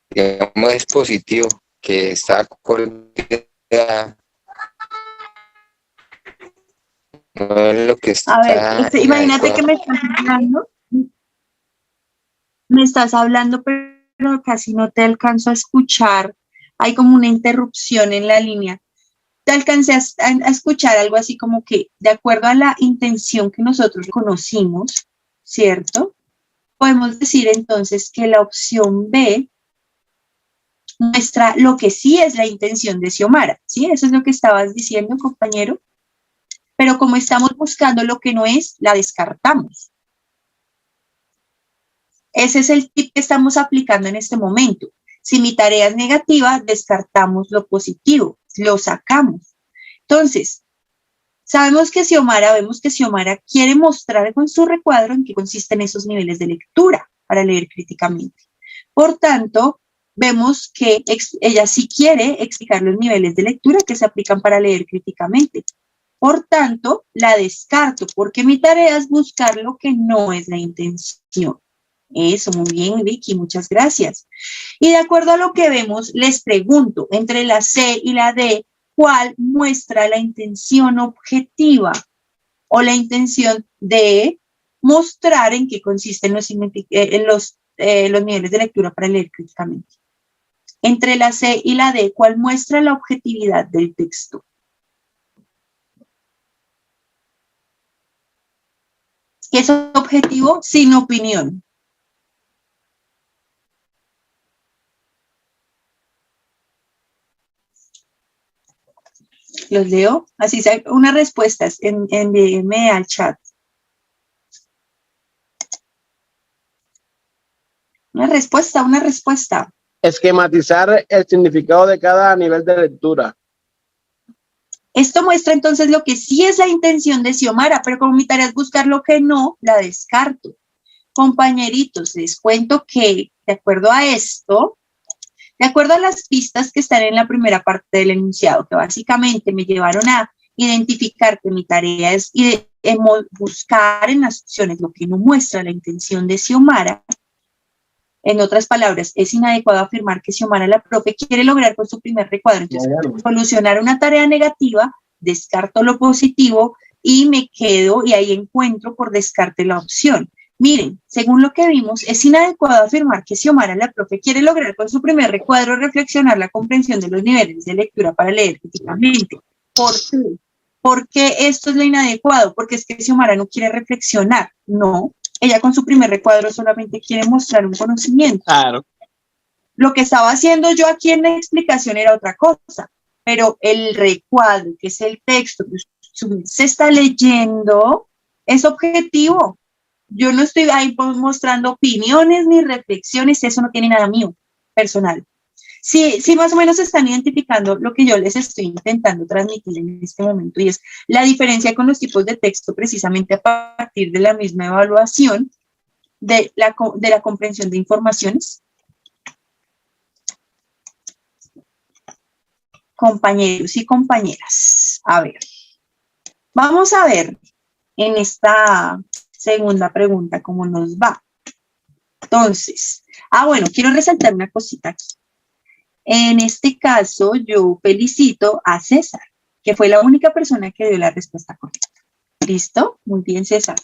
digamos es positivo, que está acorde no es lo que A ver, está imagínate que inadecuado. me estás hablando, pero casi no te alcanzo a escuchar. Hay como una interrupción en la línea. Te alcancé a escuchar algo así como que, de acuerdo a la intención que nosotros conocimos, ¿cierto? Podemos decir entonces que la opción B muestra lo que sí es la intención de Xiomara, ¿sí? Eso es lo que estabas diciendo, compañero. Pero como estamos buscando lo que no es, la descartamos. Ese es el tip que estamos aplicando en este momento. Si mi tarea es negativa, descartamos lo positivo, lo sacamos. Entonces, vemos que Xiomara quiere mostrar con su recuadro en qué consisten esos niveles de lectura para leer críticamente. Por tanto, vemos que ella sí quiere explicar los niveles de lectura que se aplican para leer críticamente. Por tanto, la descarto, porque mi tarea es buscar lo que no es la intención. Eso, muy bien, Vicky, muchas gracias. Y de acuerdo a lo que vemos, les pregunto, entre la C y la D, ¿cuál muestra la intención objetiva o la intención de mostrar en qué consisten los niveles de lectura para leer críticamente? Entre la C y la D, ¿cuál muestra la objetividad del texto? ¿Qué es objetivo? Sin opinión. Los leo, así sea, unas respuestas, envíenme al chat. Una respuesta. Esquematizar el significado de cada nivel de lectura. Esto muestra entonces lo que sí es la intención de Xiomara, pero como mi tarea es buscar lo que no, la descarto. Compañeritos, les cuento que de acuerdo a esto, de acuerdo a las pistas que están en la primera parte del enunciado, que básicamente me llevaron a identificar que mi tarea es buscar en las opciones lo que no muestra la intención de Xiomara. En otras palabras, es inadecuado afirmar que Xiomara, la profe, quiere lograr con su primer recuadro. Entonces, solucionar una tarea negativa, descarto lo positivo y me quedo y ahí encuentro por descarte la opción. Miren, según lo que vimos, es inadecuado afirmar que Xiomara, la profe, quiere lograr con su primer recuadro reflexionar la comprensión de los niveles de lectura para leer críticamente. ¿Por qué? ¿Por qué esto es lo inadecuado? Porque es que Xiomara no quiere reflexionar. No, ella con su primer recuadro solamente quiere mostrar un conocimiento. Claro. Lo que estaba haciendo yo aquí en la explicación era otra cosa, pero el recuadro, que es el texto que se está leyendo, es objetivo. Yo no estoy ahí mostrando opiniones ni reflexiones, eso no tiene nada mío, personal. Sí, más o menos están identificando lo que yo les estoy intentando transmitir en este momento, y es la diferencia con los tipos de texto precisamente a partir de la misma evaluación de la comprensión de informaciones. Compañeros y compañeras, a ver, vamos a ver en esta segunda pregunta cómo nos va. Entonces, bueno, quiero resaltar una cosita aquí. En este caso, yo felicito a César, que fue la única persona que dio la respuesta correcta. ¿Listo? Muy bien, César.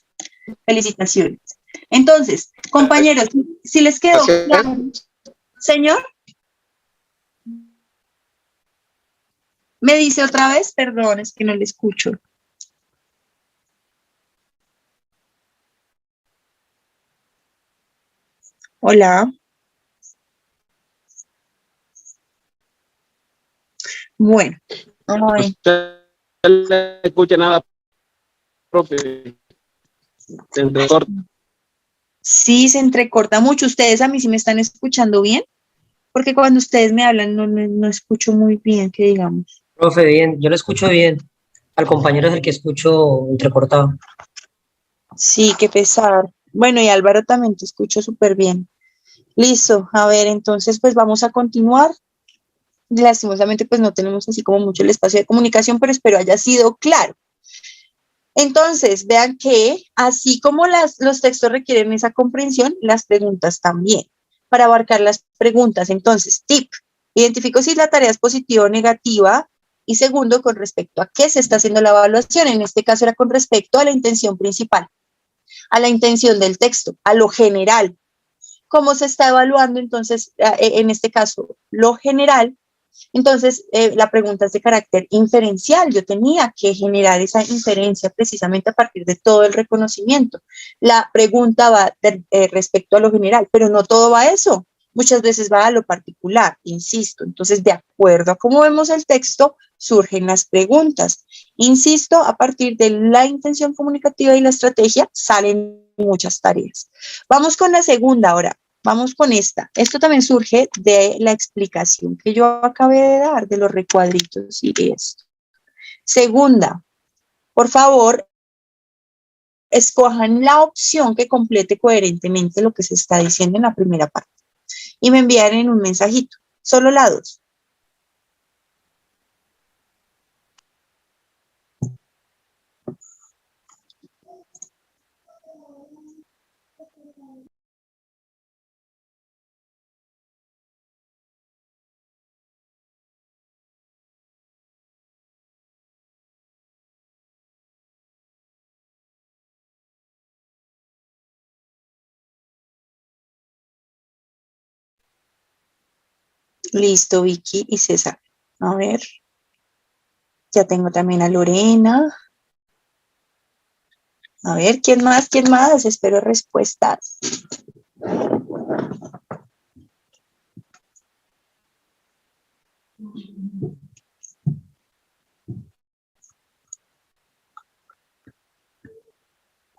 Felicitaciones. Entonces, compañeros, si les quedó claro. Señor. ¿Me dice otra vez? Perdón, es que no le escucho. Hola. Bueno. Ay. No le escucha nada, profe. Se entrecorta. Sí, se entrecorta mucho. ¿Ustedes a mí sí me están escuchando bien? Porque cuando ustedes me hablan no escucho muy bien, que digamos. Profe, bien, yo lo escucho bien. Al compañero es el que escucho entrecortado. Sí, qué pesar. Bueno, y Álvaro también te escucho súper bien. Listo, a ver, entonces pues vamos a continuar. Lastimosamente pues no tenemos así como mucho el espacio de comunicación, pero espero haya sido claro. Entonces, vean que así como los textos requieren esa comprensión, las preguntas también. Para abarcar las preguntas, entonces, tip, identifico si la tarea es positiva o negativa. Y segundo, con respecto a qué se está haciendo la evaluación. En este caso era con respecto a la intención principal, a la intención del texto, a lo general. ¿Cómo se está evaluando? Entonces, en este caso, lo general. Entonces, la pregunta es de carácter inferencial. Yo tenía que generar esa inferencia precisamente a partir de todo el reconocimiento. La pregunta va respecto a lo general, pero no todo va a eso. Muchas veces va a lo particular, insisto. Entonces, de acuerdo a cómo vemos el texto, surgen las preguntas. Insisto, a partir de la intención comunicativa y la estrategia salen muchas tareas. Vamos con la segunda ahora. Vamos con esta. Esto también surge de la explicación que yo acabé de dar de los recuadritos y esto. Segunda, por favor, escojan la opción que complete coherentemente lo que se está diciendo en la primera parte. Y me envían en un mensajito. Solo la 2. Listo, Vicky y César. A ver. Ya tengo también a Lorena. A ver, ¿quién más? ¿Quién más? Espero respuestas.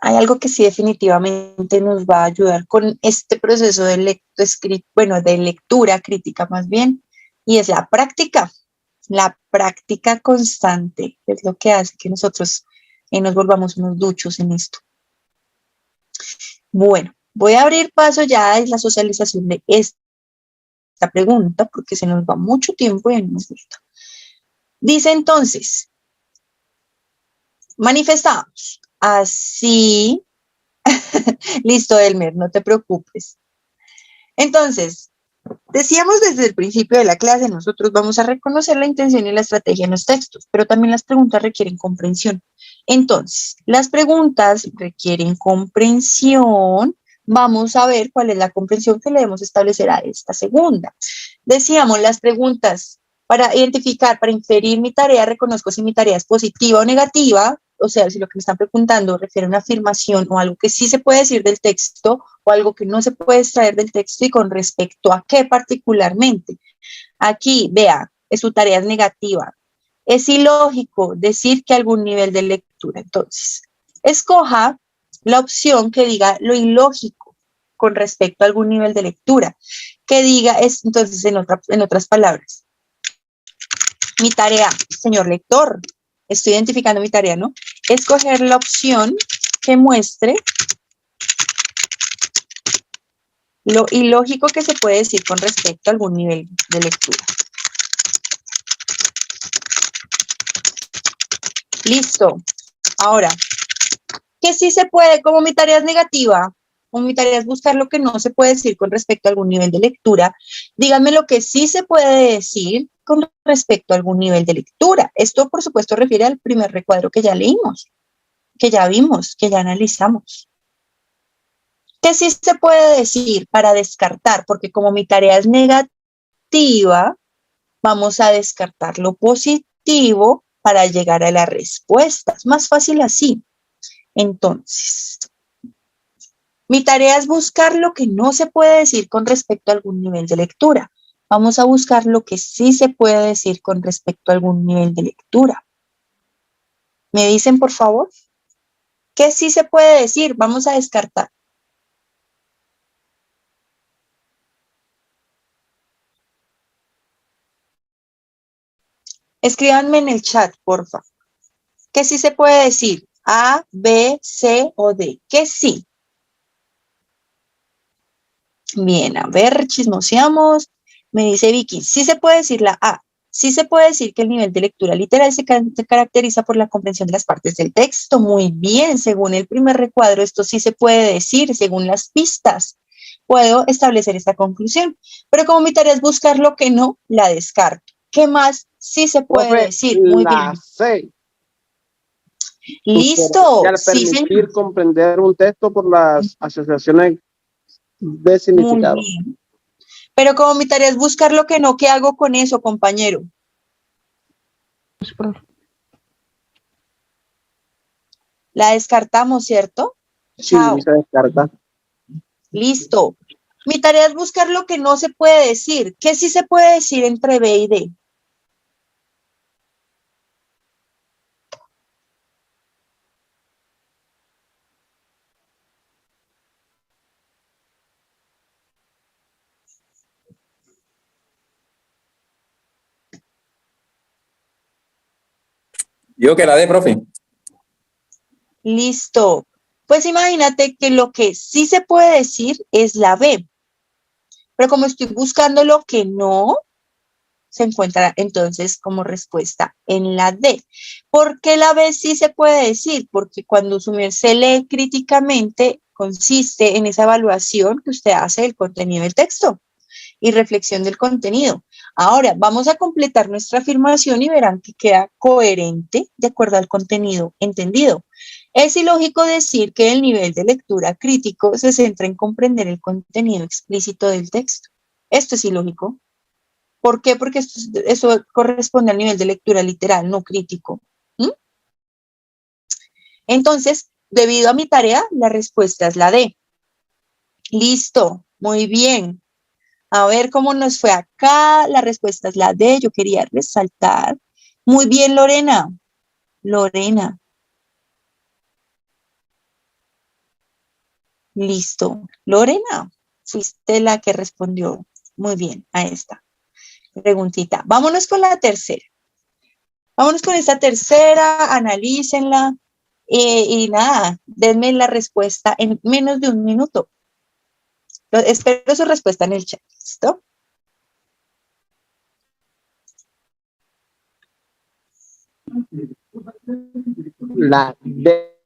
Hay algo que sí definitivamente nos va a ayudar con este proceso de de lectura crítica más bien, y es la práctica constante, es lo que hace que nosotros nos volvamos unos duchos en esto. Bueno, voy a abrir paso ya en la socialización de esta pregunta, porque se nos va mucho tiempo y no nos gusta. Dice entonces, manifestamos así. Listo, Elmer, no te preocupes. Entonces, decíamos desde el principio de la clase, nosotros vamos a reconocer la intención y la estrategia en los textos, pero también las preguntas requieren comprensión. Entonces, las preguntas requieren comprensión. Vamos a ver cuál es la comprensión que le debemos establecer a esta segunda. Decíamos las preguntas para identificar, para inferir mi tarea, reconozco si mi tarea es positiva o negativa, o sea, si lo que me están preguntando refiere a una afirmación o algo que sí se puede decir del texto o algo que no se puede extraer del texto y con respecto a qué particularmente. Aquí, vea, su tarea es negativa. Es ilógico decir que algún nivel de lectura. Entonces, escoja la opción que diga lo ilógico con respecto a algún nivel de lectura. Que diga, entonces, en otras palabras, mi tarea, señor lector, estoy identificando mi tarea, ¿no? Escoger la opción que muestre lo ilógico que se puede decir con respecto a algún nivel de lectura. Listo. Ahora, ¿qué sí se puede? Como mi tarea es negativa, como mi tarea es buscar lo que no se puede decir con respecto a algún nivel de lectura, díganme lo que sí se puede decir con respecto a algún nivel de lectura. Esto, por supuesto, refiere al primer recuadro que ya leímos, que ya vimos, que ya analizamos. ¿Qué sí se puede decir para descartar? Porque como mi tarea es negativa, vamos a descartar lo positivo para llegar a la respuesta. Es más fácil así. Entonces, mi tarea es buscar lo que no se puede decir con respecto a algún nivel de lectura. Vamos a buscar lo que sí se puede decir con respecto a algún nivel de lectura. ¿Me dicen, por favor? ¿Qué sí se puede decir? Vamos a descartar. Escríbanme en el chat, por favor. ¿Qué sí se puede decir? A, B, C o D. ¿Qué sí? Bien, a ver, chismoseamos. Me dice Vicky, sí se puede decir la A. Sí se puede decir que el nivel de lectura literal se caracteriza por la comprensión de las partes del texto. Muy bien, según el primer recuadro, esto sí se puede decir, según las pistas. Puedo establecer esta conclusión. Pero como mi tarea es buscar lo que no, la descarto. ¿Qué más sí se puede Profe, decir? Muy la bien. C. Listo. Al Sí, permitir señor. comprender un texto por las asociaciones de Muy significado. bien. Pero como mi tarea es buscar lo que no, ¿qué hago con eso, compañero? La descartamos, ¿cierto? Sí, Chao. se descarta. Listo. Mi tarea es buscar lo que no se puede decir. ¿Qué sí se puede decir entre B y D? Yo que la D, profe. Listo. Pues imagínate que lo que sí se puede decir es la B. Pero como estoy buscando lo que no, se encuentra entonces como respuesta en la D. ¿Por qué la B sí se puede decir? Porque cuando se lee críticamente, consiste en esa evaluación que usted hace del contenido del texto y reflexión del contenido. Ahora, vamos a completar nuestra afirmación y verán que queda coherente de acuerdo al contenido entendido. Es ilógico decir que el nivel de lectura crítico se centra en comprender el contenido explícito del texto. Esto es ilógico. ¿Por qué? Porque eso corresponde al nivel de lectura literal, no crítico. ¿Mm? Entonces, debido a mi tarea, la respuesta es la D. Listo, muy bien. A ver cómo nos fue acá. La respuesta es la D. Yo quería resaltar. Muy bien, Lorena. Lorena. Listo. Lorena, fuiste la que respondió muy bien a esta preguntita. Vámonos con la tercera. Vámonos con esta tercera, analícenla y nada, denme la respuesta en menos de un minuto. Espero su respuesta en el chat. ¿Listo? La D.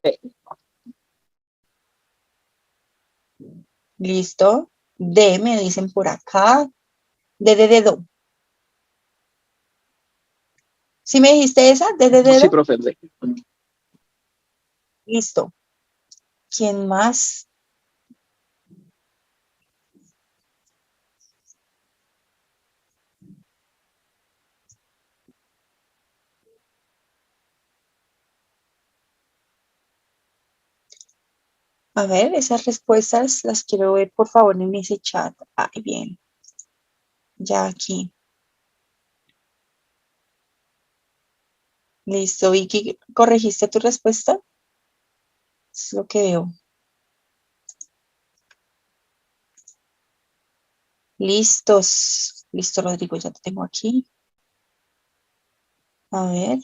¿Listo? D, me dicen por acá. D de dedo. ¿Sí me dijiste esa? D de dedo. Sí, profe. D. Listo. ¿Quién más? A ver, esas respuestas las quiero ver, por favor, en ese chat. Ay, bien. Ya aquí. Listo, Vicky, ¿corregiste tu respuesta? Es lo que veo. Listos. Listo, Rodrigo, ya te tengo aquí. A ver.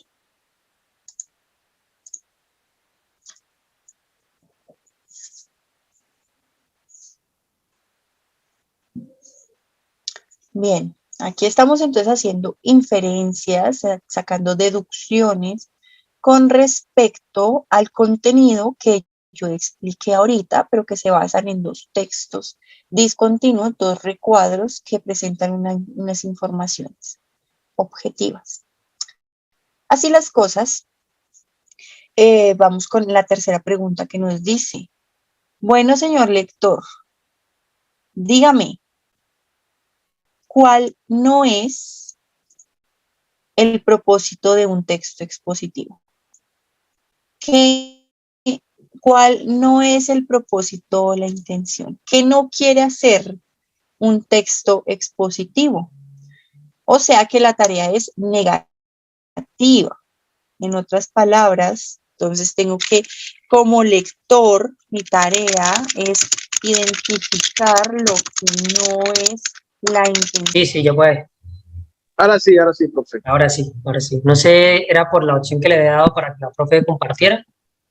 Bien, aquí estamos entonces haciendo inferencias, sacando deducciones con respecto al contenido que yo expliqué ahorita, pero que se basan en dos textos discontinuos, dos recuadros que presentan unas informaciones objetivas. Así las cosas, vamos con la tercera pregunta que nos dice, bueno, señor lector, dígame, ¿cuál no es el propósito de un texto expositivo? ¿Cuál no es el propósito o la intención? ¿Qué no quiere hacer un texto expositivo? O sea que la tarea es negativa. En otras palabras, entonces tengo que, como lector, mi tarea es identificar lo que no es la intención. Sí, sí, yo puedo. Ahora sí, profe. Ahora sí, ahora sí. No sé, era por la opción que le había dado para que la profe compartiera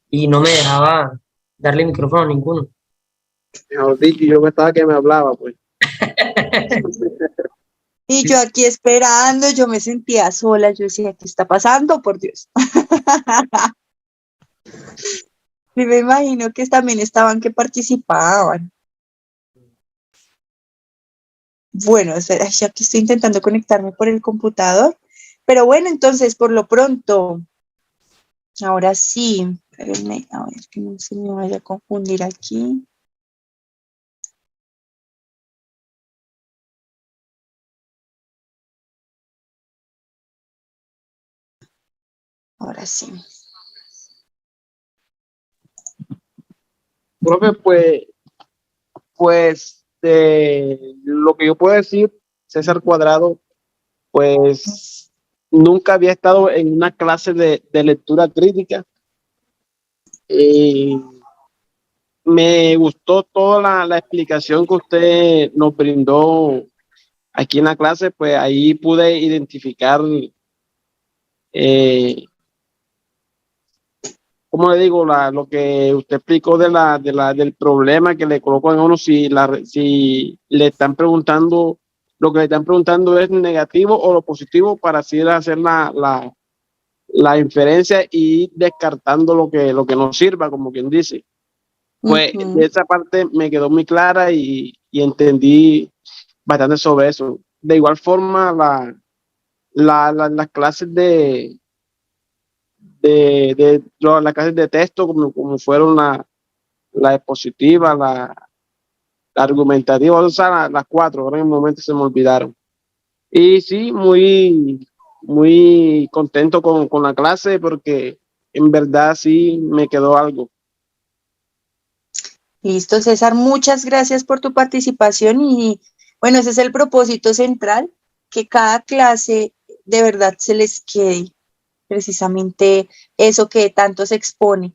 y no me dejaba darle micrófono a ninguno. Mejor dicho, yo que estaba que me hablaba, pues. Y yo aquí esperando, yo me sentía sola, yo decía, ¿qué está pasando? Por Dios. Y me imagino que también estaban que participaban. Bueno, espera, ya que estoy intentando conectarme por el computador. Pero bueno, entonces, por lo pronto, ahora sí, espérenme, a ver que no se me vaya a confundir aquí. Ahora sí. Profe, pues lo que yo puedo decir, César Cuadrado, pues nunca había estado en una clase de lectura crítica. Y me gustó toda la explicación que usted nos brindó aquí en la clase, pues ahí pude identificar, eh, ¿cómo le digo? Lo que usted explicó del problema que le colocan a uno si le están preguntando, lo que le están preguntando es negativo o lo positivo para así hacer la inferencia y descartando lo que no sirva, como quien dice. Pues de esa parte me quedó muy clara y entendí bastante sobre eso. De igual forma, las clases las clases de texto, como fueron la expositiva, la argumentativa, o sea, las cuatro, ahora en el momento se me olvidaron. Y sí, muy contento con la clase porque en verdad sí me quedó algo. Listo, César, muchas gracias por tu participación y bueno, ese es el propósito central, que cada clase de verdad se les quede precisamente eso que tanto se expone,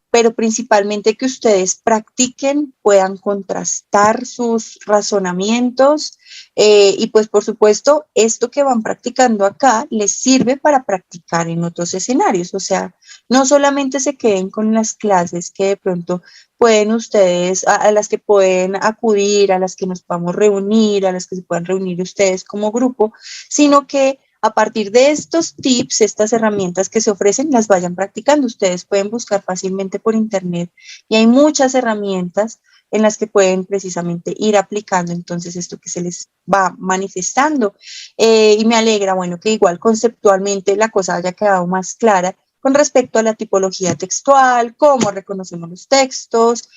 pero principalmente que ustedes practiquen, puedan contrastar sus razonamientos y pues por supuesto esto que van practicando acá les sirve para practicar en otros escenarios, o sea, no solamente se queden con las clases que de pronto pueden ustedes, a las que pueden acudir, a las que nos podamos reunir, a las que se puedan reunir ustedes como grupo, sino que a partir de estos tips, estas herramientas que se ofrecen, las vayan practicando. Ustedes pueden buscar fácilmente por internet y hay muchas herramientas en las que pueden precisamente ir aplicando entonces esto que se les va manifestando. Y me alegra, bueno, que igual conceptualmente la cosa haya quedado más clara con respecto a la tipología textual, cómo reconocemos los textos,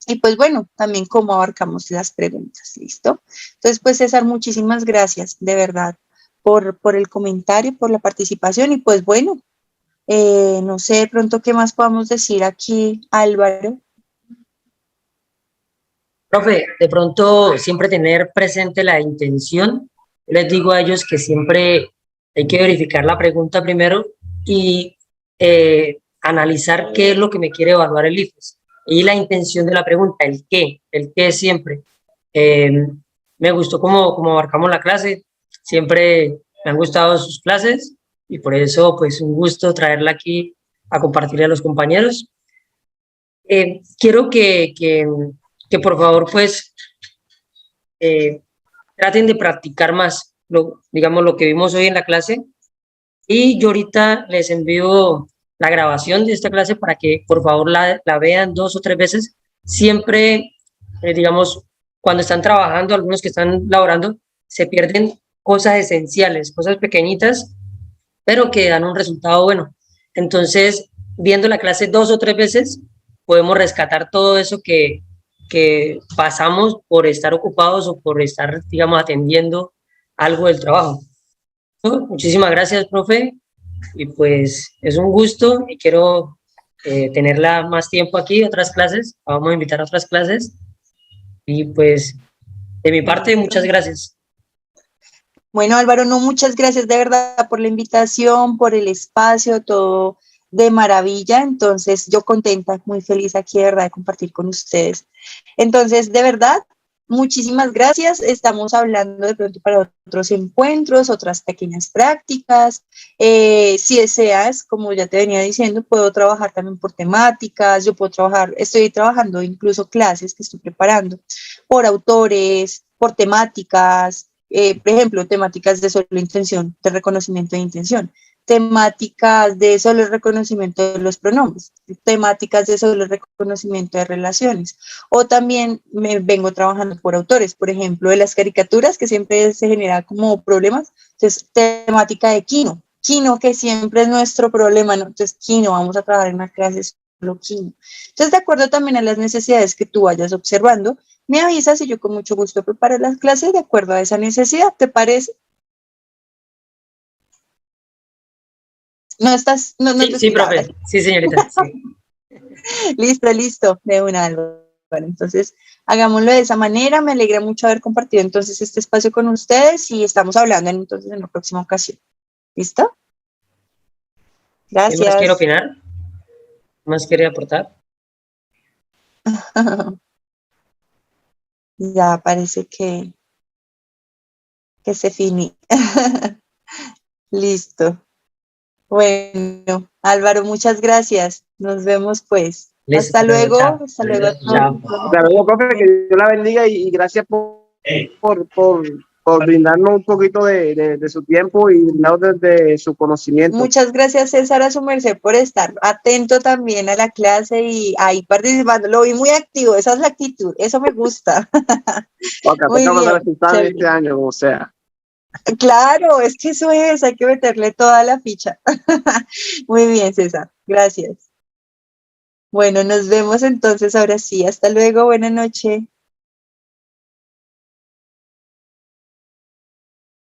y pues bueno, también cómo abarcamos las preguntas, ¿listo? Entonces, pues César, muchísimas gracias, de verdad, por el comentario, por la participación y pues bueno, no sé de pronto qué más podamos decir aquí, Álvaro. Profe, de pronto siempre tener presente la intención. Yo les digo a ellos que siempre hay que verificar la pregunta primero y analizar qué es lo que me quiere evaluar el IFES. Y la intención de la pregunta, el qué siempre. Eh, Me gustó cómo abarcamos la clase, siempre me han gustado sus clases y por eso pues un gusto traerla aquí a compartirle a los compañeros. Quiero que por favor pues eh, traten de practicar más, digamos, lo que vimos hoy en la clase. Y yo ahorita les envío la grabación de esta clase para que por favor la vean 2 o 3 veces. Siempre, digamos, cuando están trabajando, algunos que están laborando, se pierden cosas esenciales, cosas pequeñitas, pero que dan un resultado bueno. Entonces, viendo la clase 2 o 3 veces, podemos rescatar todo eso que pasamos por estar ocupados o por estar, digamos, atendiendo algo del trabajo. Muchísimas gracias, profe, y pues es un gusto y quiero tenerla más tiempo aquí, otras clases, vamos a invitar a otras clases y pues de mi parte, muchas gracias. Bueno, Álvaro, no, muchas gracias de verdad por la invitación, por el espacio, todo de maravilla. Entonces, yo contenta, muy feliz aquí de verdad de compartir con ustedes. Entonces, de verdad, muchísimas gracias. Estamos hablando de pronto para otros encuentros, otras pequeñas prácticas. Si deseas, como ya te venía diciendo, puedo trabajar también por temáticas. Yo puedo trabajar, estoy trabajando incluso clases que estoy preparando por autores, por temáticas. Por ejemplo, temáticas de solo intención, de reconocimiento de intención, temáticas de solo reconocimiento de los pronombres, temáticas de solo reconocimiento de relaciones, o también me vengo trabajando por autores, por ejemplo, de las caricaturas, que siempre se genera como problemas, entonces temática de Kino, que siempre es nuestro problema, ¿no? Entonces Kino, vamos a trabajar en una clase solo Kino. Entonces, de acuerdo también a las necesidades que tú vayas observando, me avisas y yo con mucho gusto preparo las clases de acuerdo a esa necesidad, ¿te parece? No estás, no Sí, te sí, escuchaba. profe. Sí, señorita. Sí. Listo, de una, Álvaro. Entonces, hagámoslo de esa manera. Me alegra mucho haber compartido entonces este espacio con ustedes y estamos hablando entonces en la próxima ocasión. ¿Listo? ¿Qué más quiere Gracias. opinar? ¿Qué más quiere aportar? Ya parece que se finí. Listo. Bueno, Álvaro, muchas gracias. Nos vemos pues. Listo, Hasta luego. chao. Hasta luego a Chao. todos. Saludos, profe, que Dios la bendiga y gracias por brindarnos un poquito de su tiempo y brindarnos desde su conocimiento. Muchas gracias, César, a su merced por estar atento también a la clase y ahí participando. Lo vi muy activo, esa es la actitud, eso me gusta. Muy Toca pasar bien, a chévere. este año, como sea. Claro, es que eso es, hay que meterle toda la ficha. Muy bien, César, gracias. Bueno, nos vemos entonces ahora sí. Hasta luego, buena noche.